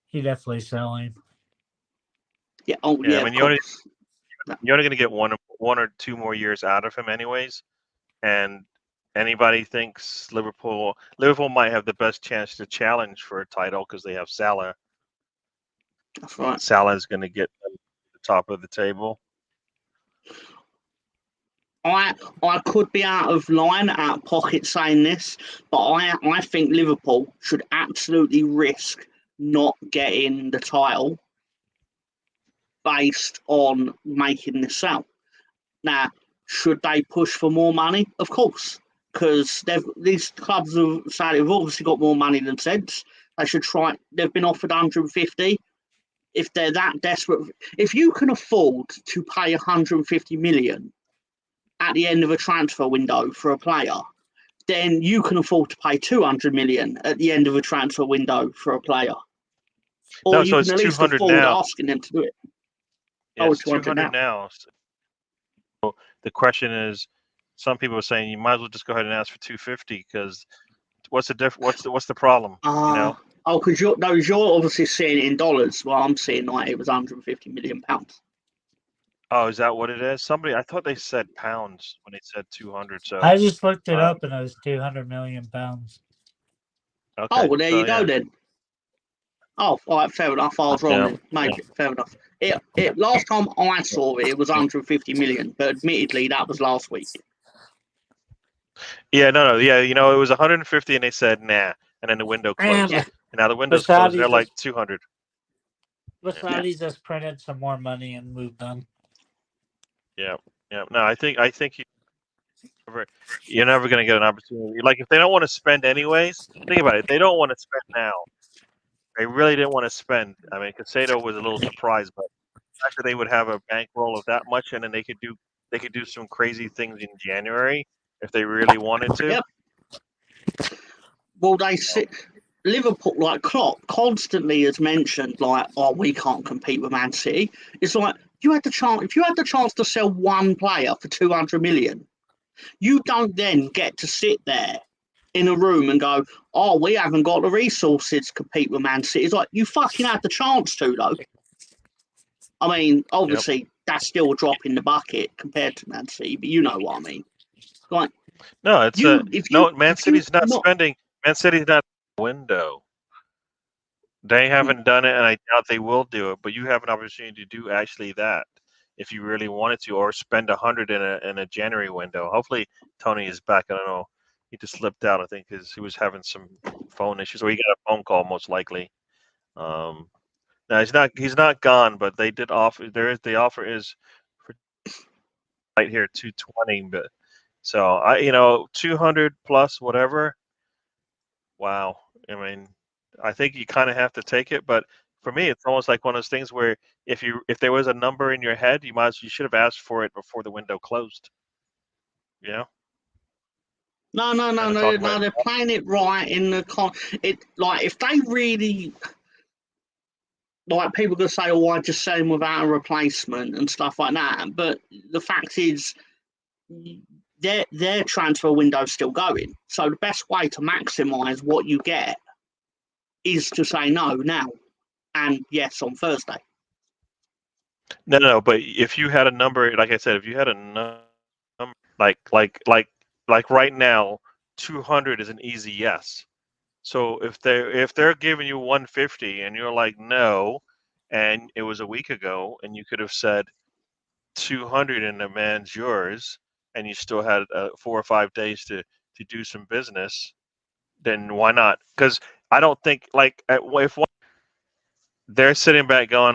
He definitely selling. Yeah. Oh yeah. I mean, you're only going to get one or two more years out of him, anyways. And anybody thinks Liverpool might have the best chance to challenge for a title because they have Salah. That's right. Salah is going to get them to the top of the table. I could be out of line, out of pocket saying this, but I think Liverpool should absolutely risk not getting the title based on making this sell. Now, should they push for more money? Of course, because these clubs have said they've obviously got more money than sense. They should try. They've been offered 150. If they're that desperate, if you can afford to pay 150 million at the end of a transfer window for a player, then you can afford to pay 200 million at the end of a transfer window for a player. Or you can at least afford asking them to do it. Yeah, it's 200 now. So the question is, some people are saying you might as well just go ahead and ask for 250 because what's the problem? Oh, because you're obviously seeing it in dollars. Well, I'm seeing like it was 150 million pounds. Oh, is that what it is? I thought they said pounds when they said 200. So I just looked it up and it was 200 million pounds. Okay. Oh, well, there you go then. Oh, all right, fair enough. I was wrong then. Maybe, fair enough. It last time I saw it, it was 150 million, but admittedly, that was last week. Yeah, no, yeah, it was 150, and they said nah, and then the window closed. And now the window's closed. They're like 200. The Saudis just printed some more money and moved on. Yeah. No, I think you're never going to get an opportunity. Like if they don't want to spend anyways, think about it. If they don't want to spend now, they really didn't want to spend. I mean, Casado was a little surprised, but fact that they would have a bankroll of that much, and then they could do some crazy things in January if they really wanted to. Yep. Well, they sit. Liverpool, like Klopp, constantly has mentioned, like, oh, we can't compete with Man City. It's like you had the chance. If you had the chance to sell one player for 200 million, you don't then get to sit there in a room and go, oh, we haven't got the resources to compete with Man City. It's like you fucking had the chance to, though. I mean, obviously that's still a drop in the bucket compared to Man City, but you know what I mean. Like, No, it's Man City's not spending. Man City's not window. They haven't done it, and I doubt they will do it. But you have an opportunity to do actually that if you really wanted to, or spend 100 in a January window. Hopefully, Tony is back. I don't know. He just slipped out, I think, because he was having some phone issues, or he got a phone call most likely. No, he's not gone, but they did offer. The offer is for right here 220, but so 200 plus whatever. Wow, I mean, I think you kind of have to take it, but for me, it's almost like one of those things where if there was a number in your head, you should have asked for it before the window closed. You know? No. They're playing it right in the like if they really like people could say, "Oh, I just sell him without a replacement" and stuff like that. But the fact is, their transfer window's still going. So the best way to maximise what you get is to say no now and yes on Thursday. No. But if you had a number, like I said, if you had a number like right now, 200 is an easy yes. So if they're giving you 150 and you're like no, and it was a week ago, and you could have said 200 and the man's yours, and you still had 4 or 5 days to do some business, then why not? Because I don't think if they're sitting back going,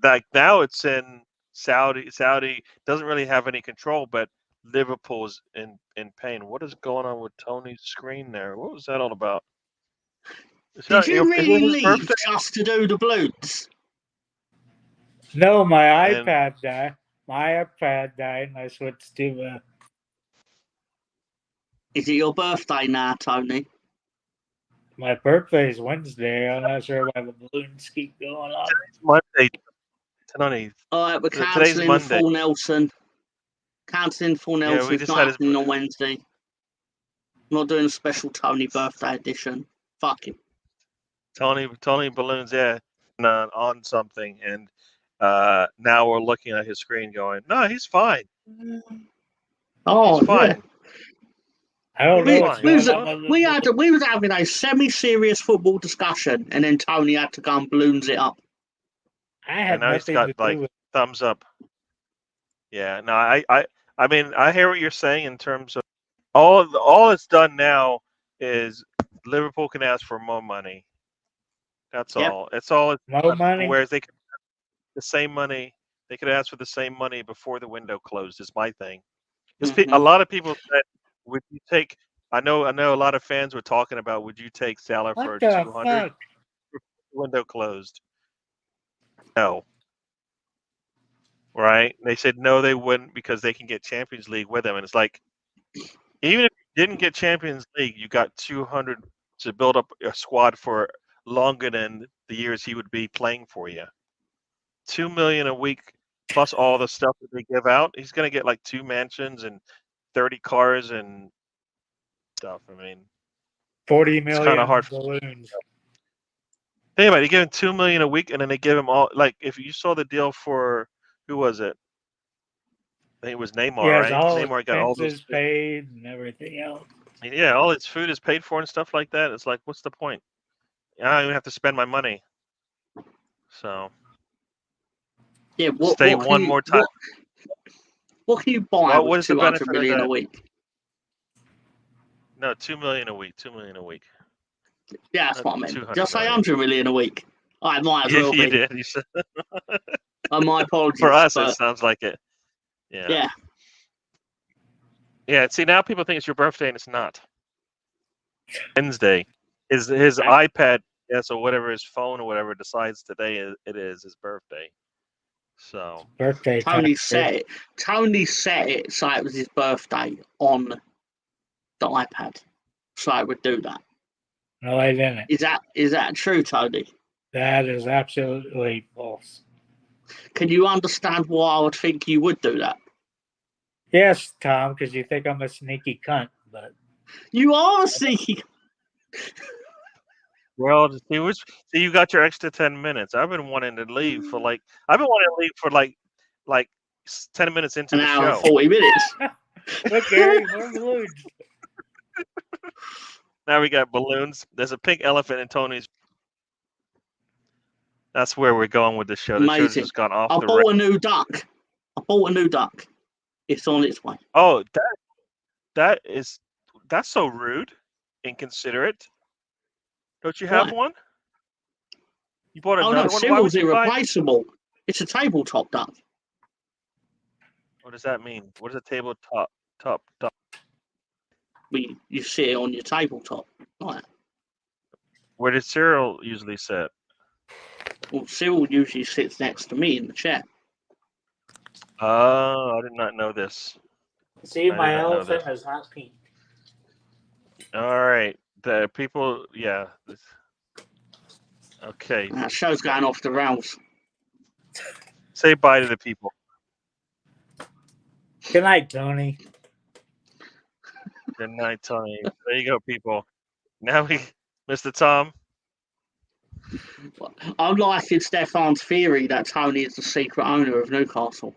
like now it's in Saudi. Saudi doesn't really have any control, but Liverpool's in pain. What is going on with Tony's screen there? What was that all about? Did you really leave just to do the Blues? No, my iPad died. My iPad died, and I switched to. Is it your birthday now, Tony? My birthday is Wednesday. I'm not sure why the balloons keep going on. Today's Monday, Tony. All right, we're cancelling full Nelson. Cancelling full Nelson. It's not happening on Wednesday. I'm not doing a special Tony birthday edition. Fuck him. Tony Balloons, yeah, on something, and now we're looking at his screen going, no, he's fine. Oh, he's fine. Yeah. I don't know. We was having a semi-serious football discussion, and then Tony had to go and balloons it up. I had nothing to do with thumbs up. Yeah, no, I mean, I hear what you're saying in terms of all it's done now is Liverpool can ask for more money. That's all. It's all. More money. Whereas they could the same money. They could ask for the same money before the window closed. Is my thing. A lot of people said, "Would you take?" I know. A lot of fans were talking about, "Would you take Salah for 200?" Window closed. No. Right? They said no, they wouldn't because they can get Champions League with him, and it's like, even if you didn't get Champions League, you got 200 to build up a squad for longer than the years he would be playing for you. 2 million a week plus all the stuff that they give out. He's going to get like 2 mansions and 30 cars and stuff. I mean, 40 million. It's kind of hard balloons. Think about it. They give him 2 million a week, and then they give him all. Like, if you saw the deal for who was it? I think it was Neymar, right? Neymar got all those paid and everything else. Yeah, all its food is paid for and stuff like that. It's like, what's the point? I don't even have to spend my money. So, yeah, stay one more time. What can you buy with 200 million a week? No, 2 million a week. 2 million a week. Yeah, that's what I meant. Just say 100 million a week. I might as well be. You did. You said. My apologies. For us, it sounds like it. Yeah. Yeah. Yeah. See, now people think it's your birthday, and it's not. Wednesday. His iPad, or whatever, his phone or whatever decides today it is his birthday. So Birthday. Tony time, set it. Tony set it so it was his birthday on the iPad, so I would do that. No, I didn't. Is that true, Tony? That is absolutely false. Can you understand why I would think you would do that? Yes, Tom, because you think I'm a sneaky cunt, but You are a sneaky. well, see, you got your extra 10 minutes. I've been wanting to leave for like 10 minutes into An the hour and show. 40 minutes. look, Gary, more balloons. Now we got balloons. There's a pink elephant in Tony's. That's where we're going with the show. The show's Amazing. just gone off I the bought rails. a new duck. It's on its way. Oh, that's so rude, inconsiderate. Don't you have What? one? You bought Oh another no, one? Why would Cyril's you buy? irreplaceable. It's a tabletop duck. What does that mean? What is a tabletop? Top. You sit it on your tabletop. Right. Where does Cyril usually sit? Well, Cyril usually sits next to me in the chair. Oh, I did not know this. See, I my did not know elephant this. is not pink. All right, the people, yeah. Okay, That show's going off the rails. say bye to the people. Good night, Tony. Good night, Tony. There you go, people. Now Mr. Tom. I'm liking Stefan's theory that Tony is the secret owner of Newcastle.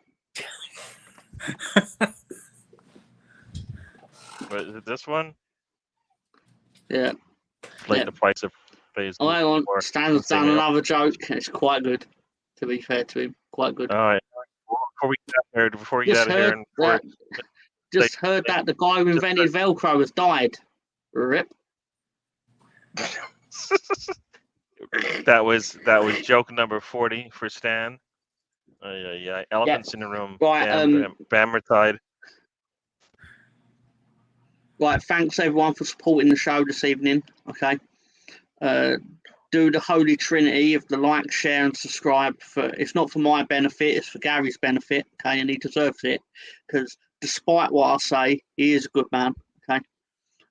But is it this one? Yeah. Like Yeah. the price of phase. Oh, hang on. Or Stan's something done else. another joke. It's quite good, to be fair to him. Quite good. All right. Before we get out of here, Just heard that the guy who invented Velcro has died. Rip. that was joke number 40 for Stan. Yeah. Elephants in the room. Right. Bammer tied. Right. Thanks everyone for supporting the show this evening. Okay. Do the holy trinity of the like, share, and subscribe. It's not for my benefit; it's for Gary's benefit. Okay, and he deserves it because, despite what I say, he is a good man. Okay,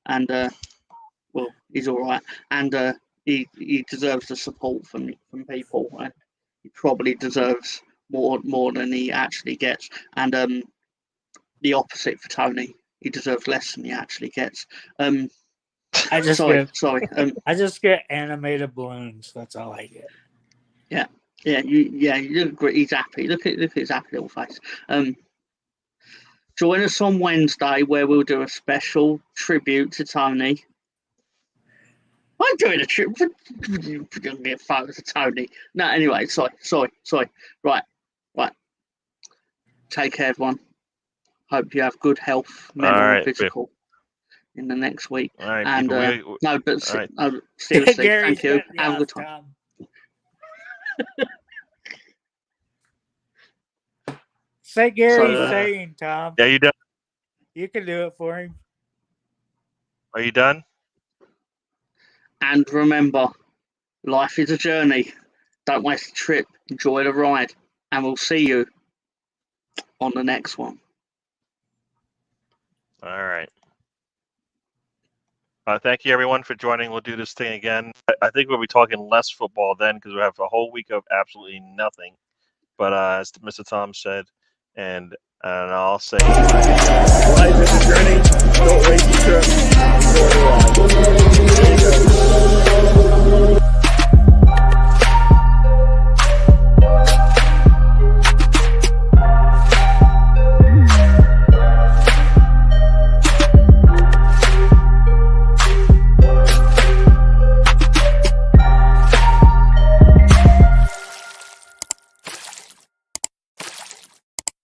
and well, he's all right, and he deserves the support from people, and he probably deserves more than he actually gets. And the opposite for Tony, he deserves less than he actually gets. I just get animated balloons. That's all I get. Yeah, you look great. He's happy. Look at his happy little face. Join us on Wednesday where we'll do a special tribute to Tony. I'm doing a tribute. You're gonna get photos of Tony. No, anyway, sorry. Right. Take care, everyone. Hope you have good health, mental and physical, in the next week. All right, and people, seriously, Gary, thank you. Have a good time. Say Gary's saying, Tom. Yeah, you done? You can do it for him. Are you done? And remember, life is a journey. Don't waste the trip. Enjoy the ride. And we'll see you on the next one. All right. Thank you, everyone, for joining. We'll do this thing again. I think we'll be talking less football then because we have a whole week of absolutely nothing. But as Mr. Tom said, and I'll say, Life is a journey. Don't waste the trip. Enjoy the ride. There you go.